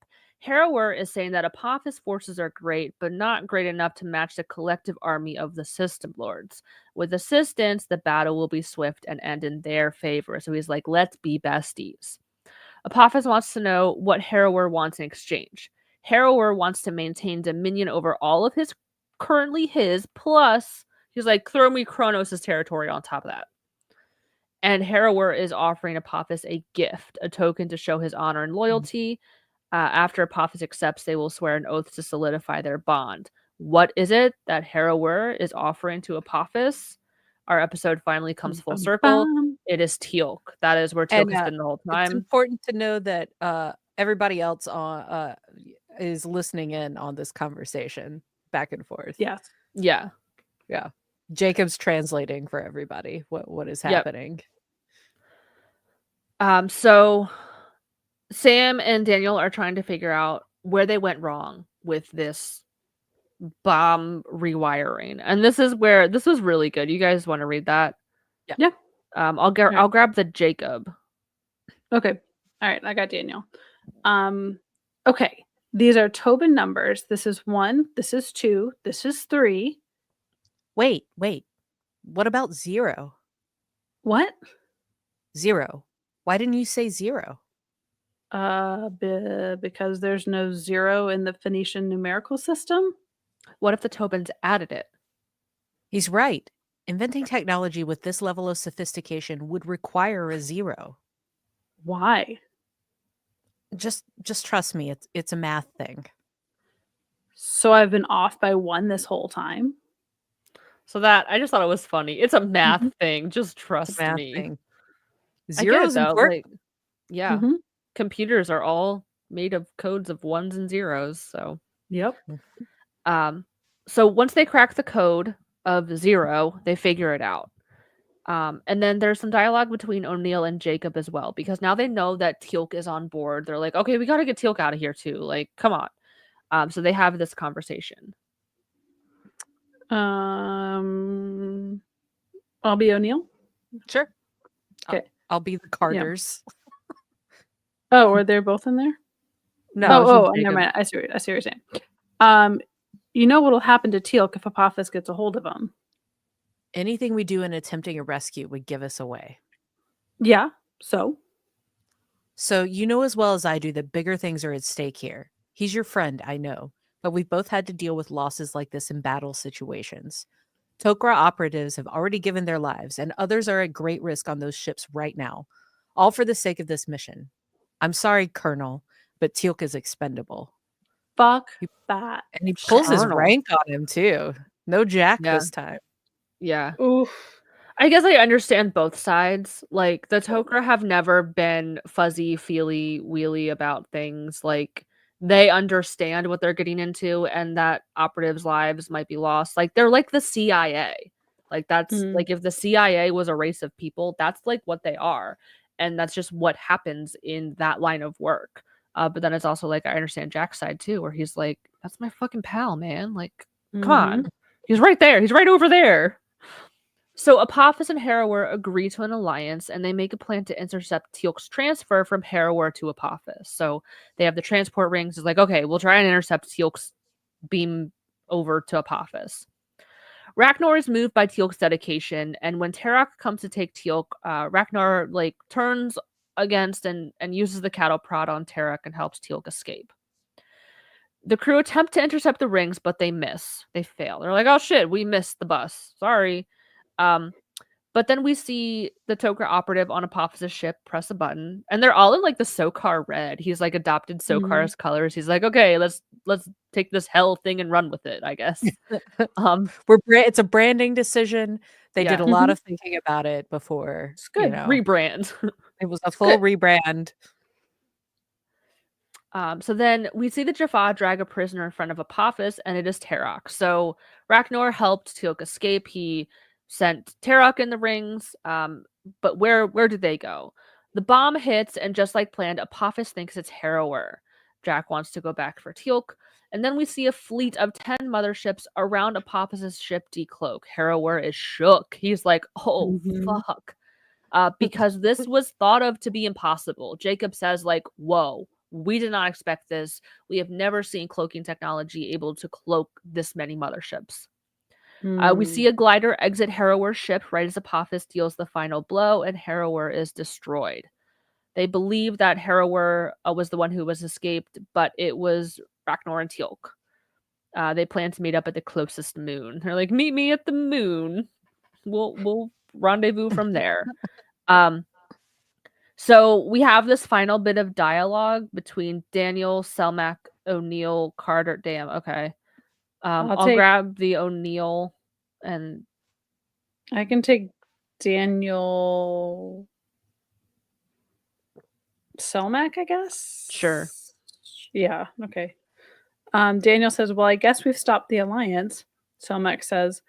Harrower is saying that Apophis forces are great, but not great enough to match the collective army of the System Lords. With assistance, the battle will be swift and end in their favor. So he's like, let's be besties. Apophis wants to know what Harrower wants in exchange. Harrower wants to maintain dominion over all of his currently his, plus he's like, throw me Kronos' territory on top of that. And Harrower is offering Apophis a gift, a token to show his honor and loyalty. After Apophis accepts, they will swear an oath to solidify their bond. What is it that Harrower is offering to Apophis? Our episode finally comes full circle. It is Teal'c. That is where Teal'c has been the whole It's time. important to know that everybody else is listening in on this conversation back and forth. Yes. Yeah. Yeah. Jacob's translating for everybody what is happening. So Sam and Daniel are trying to figure out where they went wrong with this bomb rewiring. And this was really good. You guys want to read that? Yeah. I'll grab the Jacob. Okay. All right. I got Daniel. Okay. These are Tobin numbers. This is 1. This is 2. This is 3. Wait. What about 0? What? 0. Why didn't you say 0? Because there's no 0 in the Phoenician numerical system. What if the Tobins added it? He's right. Inventing technology with this level of sophistication would require a 0. Why? Just trust me, it's a math thing. So I've been off by 1 this whole time. So that I just thought it was funny. It's a math thing. Just trust math me. thing. I get it, Zero's though. important. Like, yeah. Mhm. Computers are all made of codes of 1s and 0s. So Yep. so once they crack the code of 0, they figure it out. And then there's some dialogue between O'Neill and Jacob as well, because now they know that Teal'c is on board. They're like, okay, we got to get Teal'c out of here too. Like, come on. So they have this conversation. I'll be O'Neill. Sure. Okay. I'll be the Carters. Oh, were they both in there? No. Never mind. I see what you're saying. You know what'll happen to Teal'c if Apophis gets a hold of him? Anything we do in attempting a rescue would give us away. Yeah. So you know as well as I do that bigger things are at stake here. He's your friend, I know, but we've both had to deal with losses like this in battle situations. Tok'ra operatives have already given their lives, and others are at great risk on those ships right now, all for the sake of this mission. I'm sorry, Colonel, but Teal'c is expendable. fuck that. And he pulls his Colonel. rank on him, too. No Jack Yeah. this time. Yeah. Oof. I guess I understand both sides. Like, the Tok'ra have never been fuzzy, feely, wheely about things. Like, they understand what they're getting into and that operatives' lives might be lost. Like, they're like the CIA. Like, that's like, if the CIA was a race of people, that's like what they are. And that's just what happens in that line of work. But then it's also like, I understand Jack's side too, where he's like, that's my fucking pal, man. Like, come on. He's right there. He's right over there. So Apophis and Harrower agree to an alliance, and they make a plan to intercept Teal'c's transfer from Harrower to Apophis. So they have the transport rings. It's like, okay, we'll try and intercept Teal'c's beam over to Apophis. Ragnar is moved by Teal'c's dedication, and when Terok comes to take Teal'c, Ragnar like turns against and uses the cattle prod on Terok and helps Teal'c escape. The crew attempt to intercept the rings, but they miss. They fail. They're like, oh shit, we missed the bus. Sorry. But then we see the Tok'ra operative on Apophis's ship press a button, and they're all in like the Sokar red. He's like adopted Sokar's colors. He's like, okay, let's take this hell thing and run with it, I guess. It's a branding decision. They did a lot of thinking about it before. It's good. Rebrand. It was a full rebrand. So then we see the Jaffa drag a prisoner in front of Apophis, and it is Terok. So Ragnar helped Teal'c escape. He sent Terok in the rings. But where did they go? The bomb hits, and just like planned, Apophis thinks it's Harrower. Jack wants to go back for Teal'c. And then we see a fleet of 10 motherships around Apophis's ship decloak. Harrower is shook. He's like, oh, fuck. Because this was thought of to be impossible. Jacob says, like, whoa, we did not expect this. We have never seen cloaking technology able to cloak this many motherships. We see a glider exit Harrower's ship right as Apophis deals the final blow, and Harrower is destroyed. They believe that Harrower was the one who was escaped, but it was Ragnar and Teal'c. They plan to meet up at the closest moon. They're like, meet me at the moon. We'll rendezvous from there. So we have this final bit of dialogue between Daniel, Selmac, O'Neill, Carter. Damn, okay. I'll grab the O'Neill and I can take Daniel Selmac, I guess. Sure. Yeah, okay. Daniel says, well, I guess we've stopped the alliance. Selmac says,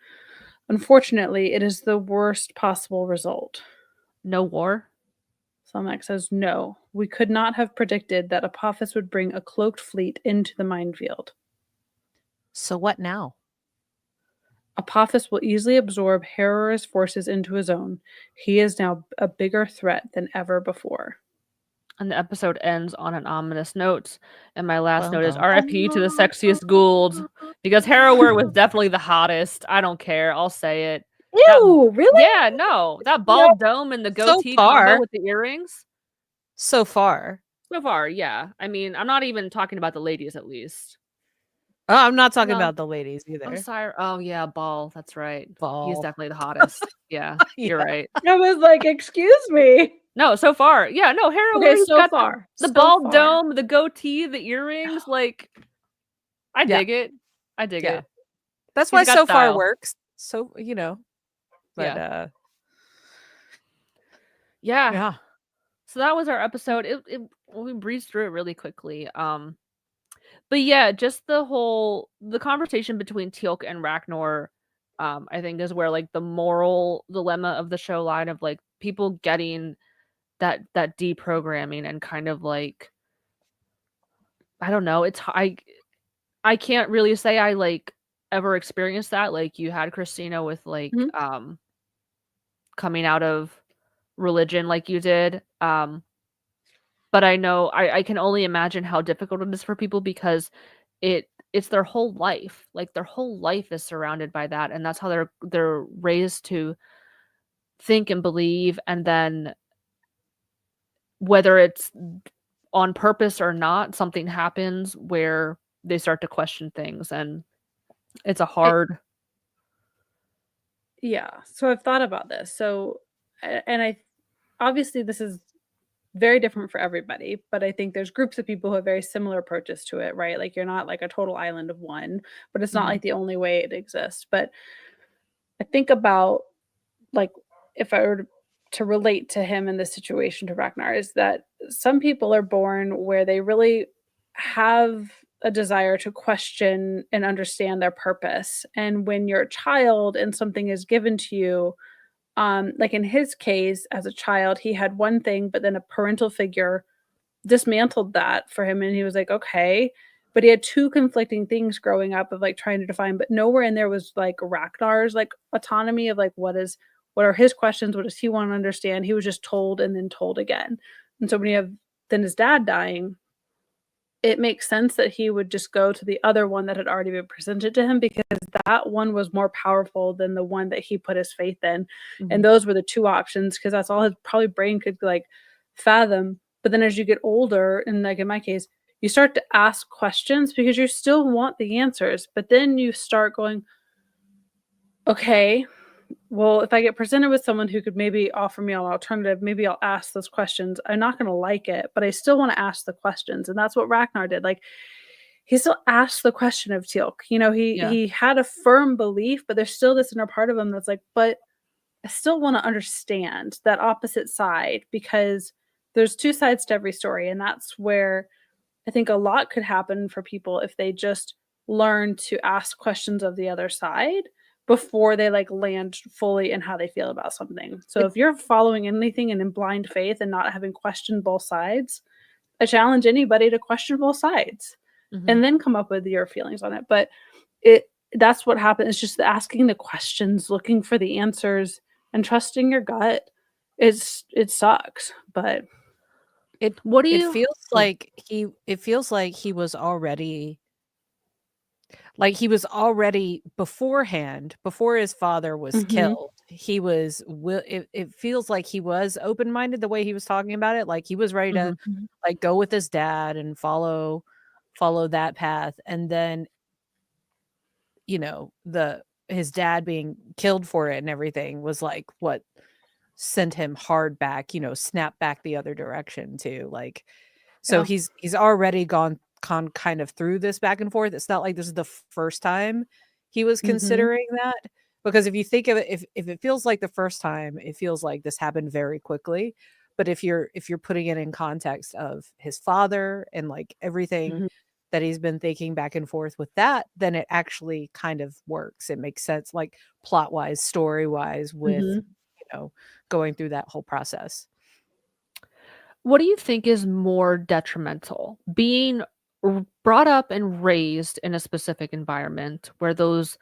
unfortunately, it is the worst possible result. No war? Selmac says, no. We could not have predicted that Apophis would bring a cloaked fleet into the minefield. So what now? Apophis will easily absorb Harrow's forces into his own. He is now a bigger threat than ever before. And the episode ends on an ominous note. And my last note is Well, RIP to the sexiest Gould. Because Harrower was definitely the hottest. I don't care. I'll say it. Ew, really? Yeah, no. That bald dome and the goatee combo with the earrings. So far. So far, yeah. I mean, I'm not even talking about the ladies, at least. Oh, I'm not talking about the ladies either. I'm sorry. Oh, yeah, Ball. That's right. Ball. He's definitely the hottest. Yeah, you're right. I was like, excuse me. No, so far. Yeah, no, Harrower. Okay, so far. The bald dome, the goatee, the earrings. Like, I dig it. I dig it. That's why so far works. So, you know. But, yeah. So that was our episode. We breezed through it really quickly. But yeah, just the conversation between Teal'c and Ragnar, I think is where like the moral dilemma of the show lied, of like people getting that deprogramming and kind of like, I don't know, I can't really say I like ever experienced that. Like you had Christina with like coming out of religion like you did. But I know I can only imagine how difficult it is for people, because it's their whole life. Like their whole life is surrounded by that, and that's how they're raised to think and believe. And then whether it's on purpose or not, something happens where they start to question things, and it's a hard. Yeah. So I've thought about this. So, and obviously this is very different for everybody, but I think there's groups of people who have very similar approaches to it, right? Like you're not like a total island of one, but it's not like the only way it exists. But I think about like, if I were to relate to him in this situation, to Ragnar, is that some people are born where they really have a desire to question and understand their purpose. And when you're a child and something is given to you, like in his case, as a child, he had one thing, but then a parental figure dismantled that for him. And he was like, okay. But he had two conflicting things growing up of like trying to define, but nowhere in there was like Ragnar's like autonomy of like, what are his questions? What does he want to understand? He was just told and then told again. And so when you have then his dad dying, it makes sense that he would just go to the other one that had already been presented to him, because that one was more powerful than the one that he put his faith in. And those were the two options, because that's all his probably brain could like fathom. But then as you get older, and like in my case, you start to ask questions because you still want the answers, but then you start going, okay, well, if I get presented with someone who could maybe offer me an alternative, maybe I'll ask those questions. I'm not going to like it, but I still want to ask the questions. And that's what Ragnar did. Like, he still asked the question of Teal'c. You know, he had a firm belief, but there's still this inner part of him that's like, but I still want to understand that opposite side, because there's two sides to every story. And that's where I think a lot could happen for people if they just learn to ask questions of the other side before they like land fully in how they feel about something. So if you're following anything and in blind faith and not having questioned both sides, I challenge anybody to question both sides and then come up with your feelings on it. But that's what happens. It's just asking the questions, looking for the answers, and trusting your gut. It sucks, but it feels like he was already beforehand, before his father was killed, he was it feels like he was open-minded the way he was talking about it. Like he was ready to like go with his dad and follow that path. And then his dad being killed for it and everything was like what sent him hard back, snap back the other direction too. Like, so Yeah. he's already gone kind of through this back and forth. It's not like this is the first time he was Mhm. considering that, because if you think of it, if it feels like the first time, it feels like this happened very quickly. But if you're putting it in context of his father and like everything Mhm. that he's been thinking back and forth with that, then it actually kind of works. It makes sense, like plot wise, story wise, with Mhm. going through that whole process. What do you think is more detrimental? Being brought up and raised in a specific environment where those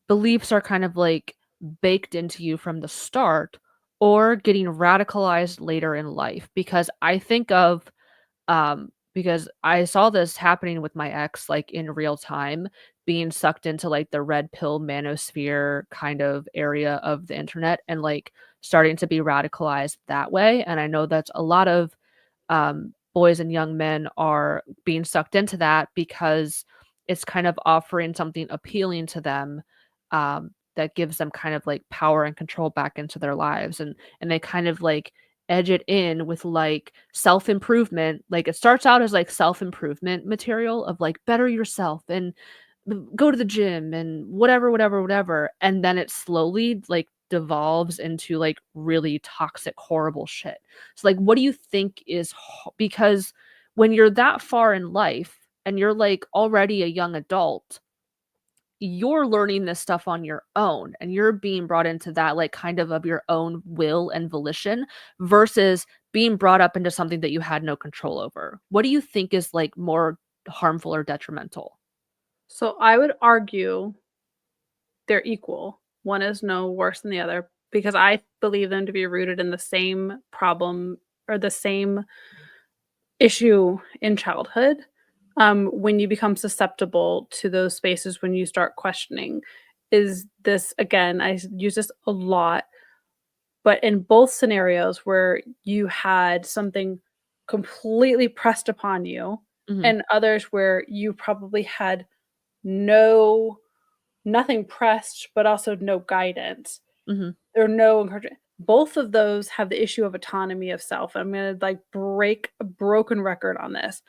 beliefs are kind of like baked into you from the start, or getting radicalized later in life? Because I think of because I saw this happening with my ex, like, in real time, being sucked into, like, the red pill manosphere kind of area of the internet and, like, starting to be radicalized that way, and I know that a lot of, boys and young men are being sucked into that because it's kind of offering something appealing to them, that gives them kind of, like, power and control back into their lives, and they kind of, like, edge it in with, like, self-improvement. Like, it starts out as, like, self-improvement material of, like, better yourself and go to the gym and whatever, whatever, whatever, and then it slowly, like, devolves into, like, really toxic, horrible shit. So, like, what do you think is because when you're that far in life and you're, like, already a young adult, you're learning this stuff on your own and you're being brought into that, like, kind of your own will and volition versus being brought up into something that you had no control over. What do you think is, like, more harmful or detrimental? So I would argue they're equal. One is no worse than the other because I believe them to be rooted in the same problem or the same issue in childhood. When you become susceptible to those spaces, when you start questioning, is this again, use this a lot, but in both scenarios where you had something completely pressed upon you, Mhm, and others where you probably had no nothing pressed, but also no guidance mhm, or no encouragement. Both of those have the issue of autonomy of self. I'm gonna like break a broken record on this.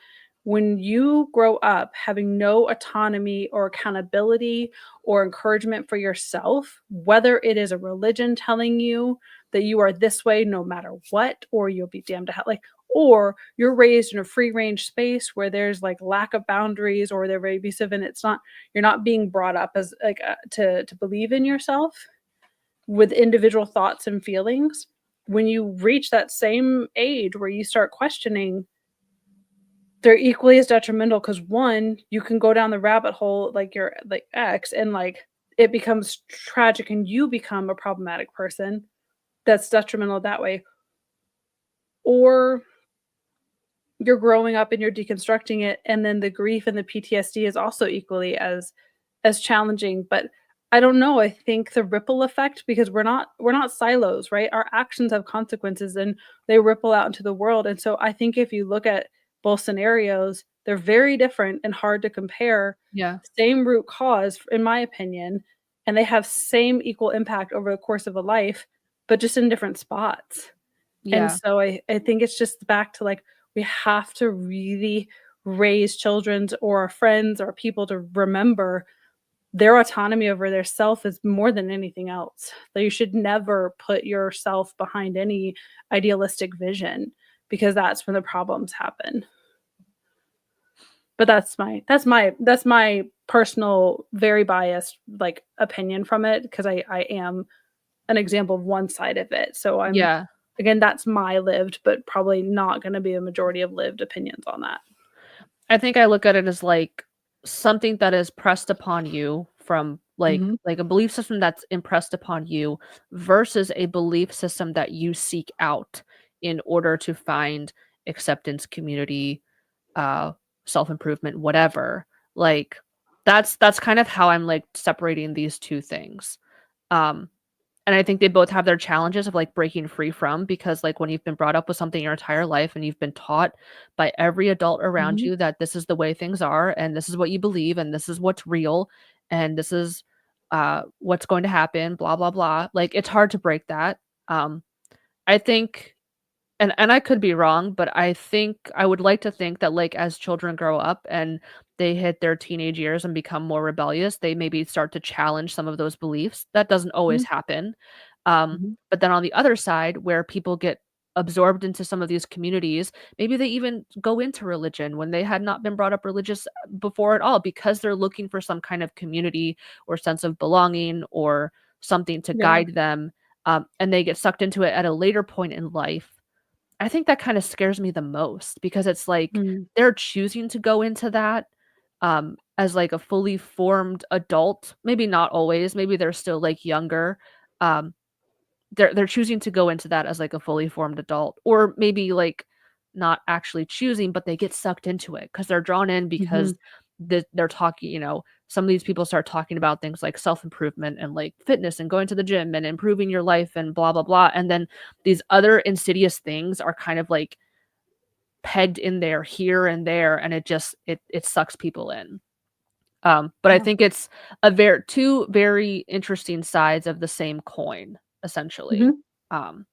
When you grow up having no autonomy or accountability or encouragement for yourself, whether it is a religion telling you that you are this way no matter what, or you'll be damned to hell, like, or you're raised in a free range space where there's like lack of boundaries or they're very abusive and it's not, you're not being brought up as like to believe in yourself with individual thoughts and feelings. When you reach that same age where you start questioning, they're equally as detrimental because one, you can go down the rabbit hole like your like ex and like it becomes tragic and you become a problematic person that's detrimental that way. Or you're growing up and you're deconstructing it and then the grief and the PTSD is also equally as challenging, but I don't know, I think the ripple effect because we're not silos, right? Our actions have consequences and they ripple out into the world, and so I think if you look at both scenarios, they're very different and hard to compare. yeah, Same root cause in my opinion, and they have same equal impact over the course of a life, but just in different spots. And yeah, so I think it's just back to, like, we have to really raise children's or our friends or people to remember their autonomy over their self is more than anything else. That you should never put yourself behind any idealistic vision because that's when the problems happen. But that's my personal, very biased, like, opinion from it because I am an example of one side of it. So I'm yeah. again, that's my lived, but probably not gonna be a majority of lived opinions on that. I think I look at it as, like, something that is pressed upon you from, Mhm. like, a belief system that's impressed upon you versus a belief system that you seek out in order to find acceptance, community, uh, self-improvement, whatever. Like, that's kind of how I'm, like, separating these 2 things. Um, and I think they both have their challenges of, like, breaking free from because, like, when you've been brought up with something your entire life and you've been taught by every adult around Mhm. you that this is the way things are and this is what you believe and this is what's real and this is what's going to happen, blah blah blah. Like it's hard to break that. I think, and I could be wrong, but I think I would like to think that like as children grow up and they hit their teenage years and become more rebellious, they maybe start to challenge some of those beliefs. That doesn't always happen. Mhm. But then on the other side, where people get absorbed into some of these communities, maybe they even go into religion when they had not been brought up religious before at all because they're looking for some kind of community or sense of belonging or something to Yeah. guide them. And they get sucked into it at a later point in life. I think that kind of scares me the most because it's like Mm. they're choosing to go into that as like a fully formed adult. Maybe not always. Maybe they're still like younger. Um, they're choosing to go into that as like a fully formed adult, or maybe like not actually choosing, but they get sucked into it because they're drawn in because Mhm. they're talking. Some of these people start talking about things like self improvement and like fitness and going to the gym and improving your life and blah blah blah, and then these other insidious things are kind of like pegged in there here and there, and it sucks people in. But I Yeah. think it's two very interesting sides of the same coin, essentially. Mhm. Um,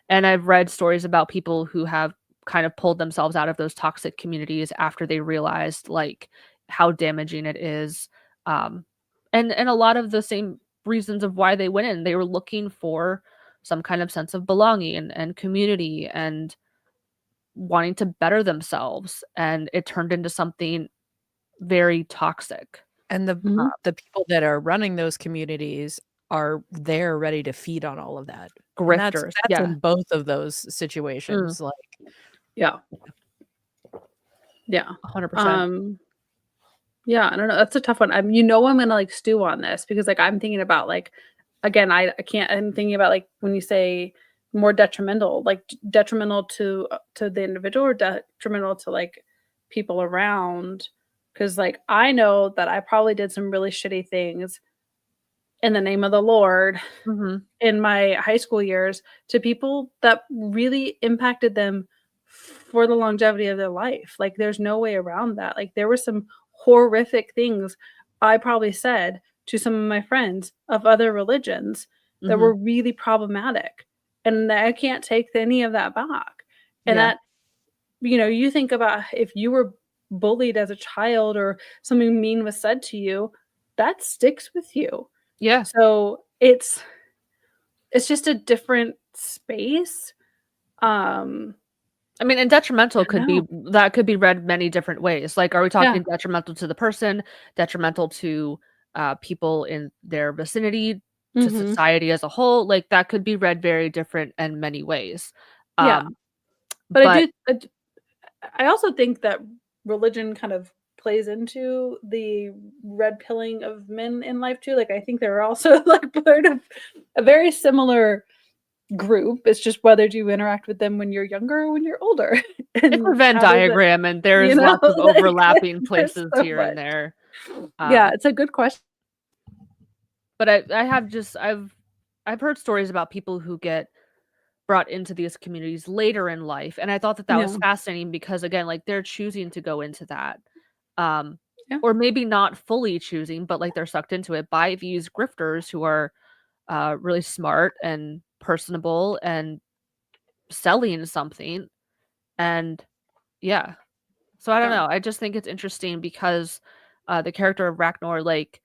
and I've read stories about people who have kind of pulled themselves out of those toxic communities after they realized like how damaging it is. Um, and a lot of the same reasons of why they went in. They were looking for some kind of sense of belonging and community and wanting to better themselves. And it turned into something very toxic. And Mhm. the people that are running those communities are there ready to feed on all of that. And that's Grifters. that's Yeah. in both of those Mm, situations, like Yeah. Yeah. 100%. Um, yeah, I don't know. That's a tough one. I'm gonna like stew on this because like I'm thinking about like again, I can't. I'm thinking about like when you say more detrimental, like detrimental to the individual or detrimental to like people around. Because like I know that I probably did some really shitty things in the name of the Lord Mhm. in my high school years to people that really impacted them for the longevity of their life. Like, there's no way around that. Like, there were some horrific things I probably said to some of my friends of other religions that Mhm. were really problematic. And I can't take any of that back. And Yeah. that, you think about if you were bullied as a child or something mean was said to you, that sticks with you. Yeah. So it's just a different space. Um, I mean, and detrimental I don't know. could be read many different ways. Like, are we Yeah. talking detrimental to the person, detrimental to people in their vicinity, to Mhm. society as a whole? Like, that could be read very different in many ways. Yeah. Um, But but I also think that religion kind of plays into the red pilling of men in life too. Like, I think they're also like part of a very similar group. It's just whether do you interact with them when you're younger or when you're older, it's a and Venn how does it, diagram, and there's lots of like overlapping there's places so here and much. there. Yeah, Um, it's a good question. but I have just I've heard stories about people who get brought into these communities later in life, and I thought that was Yeah. fascinating because, again, like, they're choosing to go into that, um, Yeah. or maybe not fully choosing, but, like, they're sucked into it by these grifters who are, really smart and personable and selling something, and yeah. So, I don't Yeah. know, I just think it's interesting because, the character of Ragnar, like,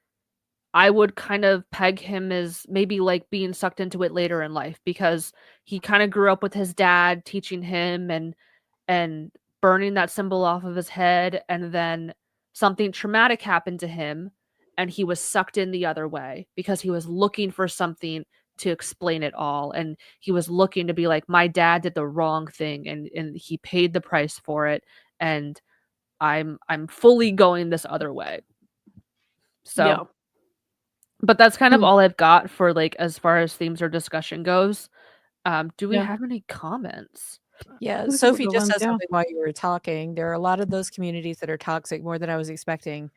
I would kind of peg him as maybe, like, being sucked into it later in life because he kinda grew up with his dad teaching him and burning that symbol off of his head, and then something traumatic happened to him, and he was sucked in the other way because he was looking for something to explain it all, and he was looking to be like, "My dad did the wrong thing, and he paid the price for it, and I'm fully going this other way." So Yeah. but that's kind of Hmm. all I've got for, like, as far as themes or discussion goes. Do we Yeah. have any comments? yeah, Those are super Sophie good just ones. said Yeah. something while you were talking. There are a lot of those communities that are toxic more than I was expecting.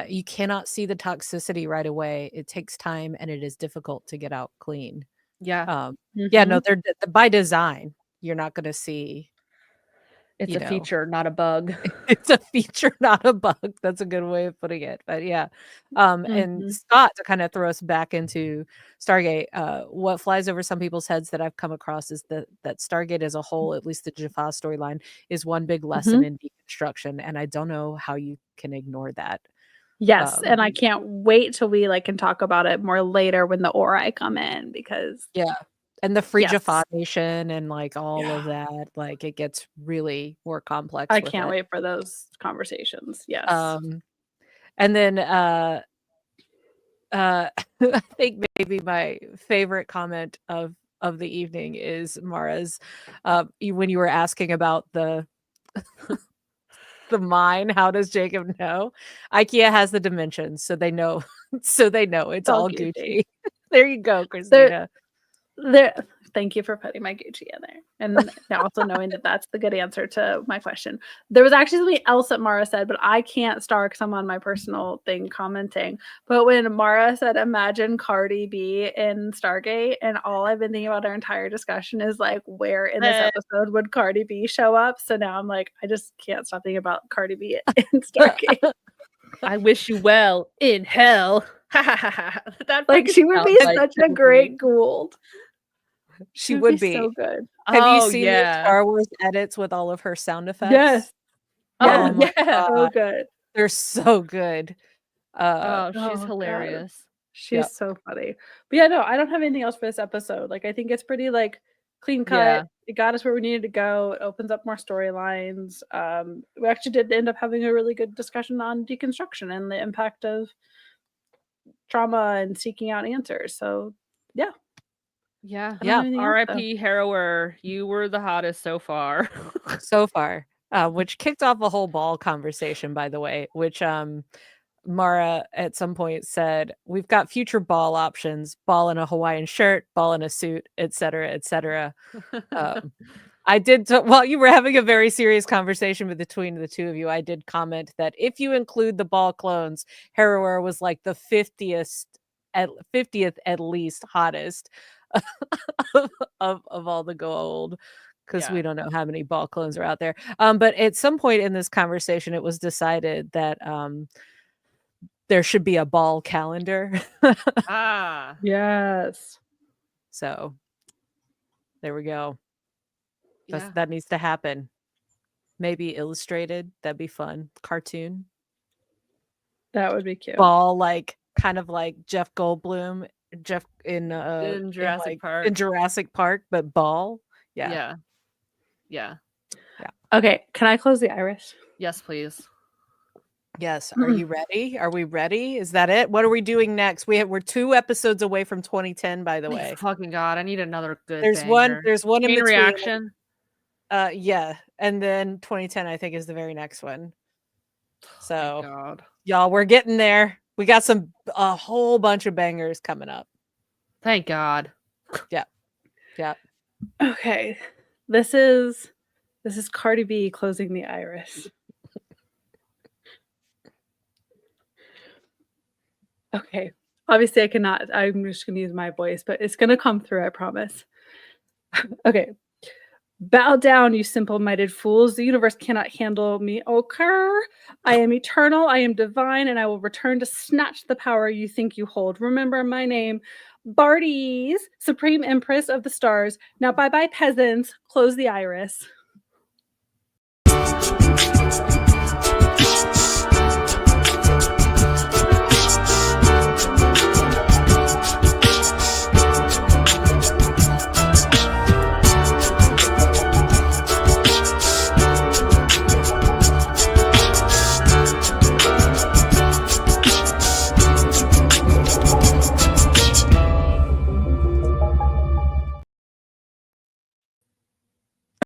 You cannot see the toxicity right away. It takes time and it is difficult to get out clean. Yeah. Um, yeah, no, Mhm. they're by design. You're not going to see It's you a know, feature, not a bug. it's a feature, not a bug. That's a good way of putting it. But yeah. And Mhm. Scott, to kind of throw us back into Stargate, what flies over some people's heads that I've come across is that Stargate as a whole, at least the Jaffa storyline, is one big lesson Mhm. in deconstruction. And I don't know how you can ignore that. Yes, and I Um, can't wait till we, like, can talk about it more later when the Ori come in because yeah. And the Free Jaffa yes, Nation and like all of yeah, that, like it gets really more complex I with can't it. wait for those conversations. Yes. Um, and then I think maybe my favorite comment of the evening is Mara's when you were asking about the mine. How does Jacob know? IKEA has the dimensions, so they know. So they know it's It's all all Gucci. Gucci. There you go, There Christina. there thank you for putting my Gucci in there, and now also knowing that that's the good answer to my question. There was actually something else that Mara said, but I can't star because I'm on my personal thing commenting. But when Mara said, "Imagine Cardi B in Stargate," and all I've been thinking about our entire discussion is like, where in this episode would Cardi B show up? So now I'm like, I just can't stop thinking about Cardi B in Stargate. I wish you well in hell. That Like fucking she would sounds be like such a Tiffany. great Gould. She She would would be be. so good. Have you Oh, seen the yeah. Star Wars edits with all of her sound effects? Yes. Oh, Oh Yes. my yeah. So god, good. they're so good. Oh, she's Oh god. hilarious. Yep. She's so funny. But yeah, no, I don't have anything else for this episode. Like I think it's pretty like clean Yeah. cut. It got us where we needed to go. It opens up more storylines. We actually did end up having a really good discussion on deconstruction and the impact of trauma and seeking out answers. So yeah, Yeah. I don't Yeah. have anything else though. R.I.P. Harrower. You were the hottest so far. So far, which kicked off a whole ball conversation, by the way, which Mara at some point said, "We've got future ball options: ball in a Hawaiian shirt, ball in a suit, etc., etc." Um, I did while you were having a very serious conversation between the two of you. I did comment that if you include the ball clones, Harrower was like the 50th at least hottest of all the go old, because we Yeah. don't know how many ball clones are out there. But at some point in this conversation, it was decided that there should be a ball calendar. Ah. Yes. So there we go. Yeah. That needs to happen. Maybe illustrated. That'd be fun. Cartoon. That would be cute. Ball, like kind of like Jeff Goldblum, Jeff in Jurassic Park. in Jurassic Park, but ball. Yeah. Yeah. Yeah. Okay, can I close the iris? Yes, please. Yes. Are you ready? Are we ready? Is that it? What are we doing next? We're 2 episodes away from 2010, by the Oh, way. fucking God, I need another good There's banger. one in Chain between. Reaction. Yeah. And then 2010, I think, is the very next one. So Thank God. y'all, we're getting there. We got a whole bunch of bangers coming up. Thank God. Yeah. Okay. This is Cardi B closing the iris. Okay. Obviously I cannot. I'm just going to use my voice, but it's going to come through, I promise. Okay. Bow down, you simple-minded fools. The universe cannot handle me. Okay. I am eternal, I am divine, and I will return to snatch the power you think you hold. Remember my name, Barties, Supreme Empress of the Stars. Now bye-bye, peasants. Close the iris.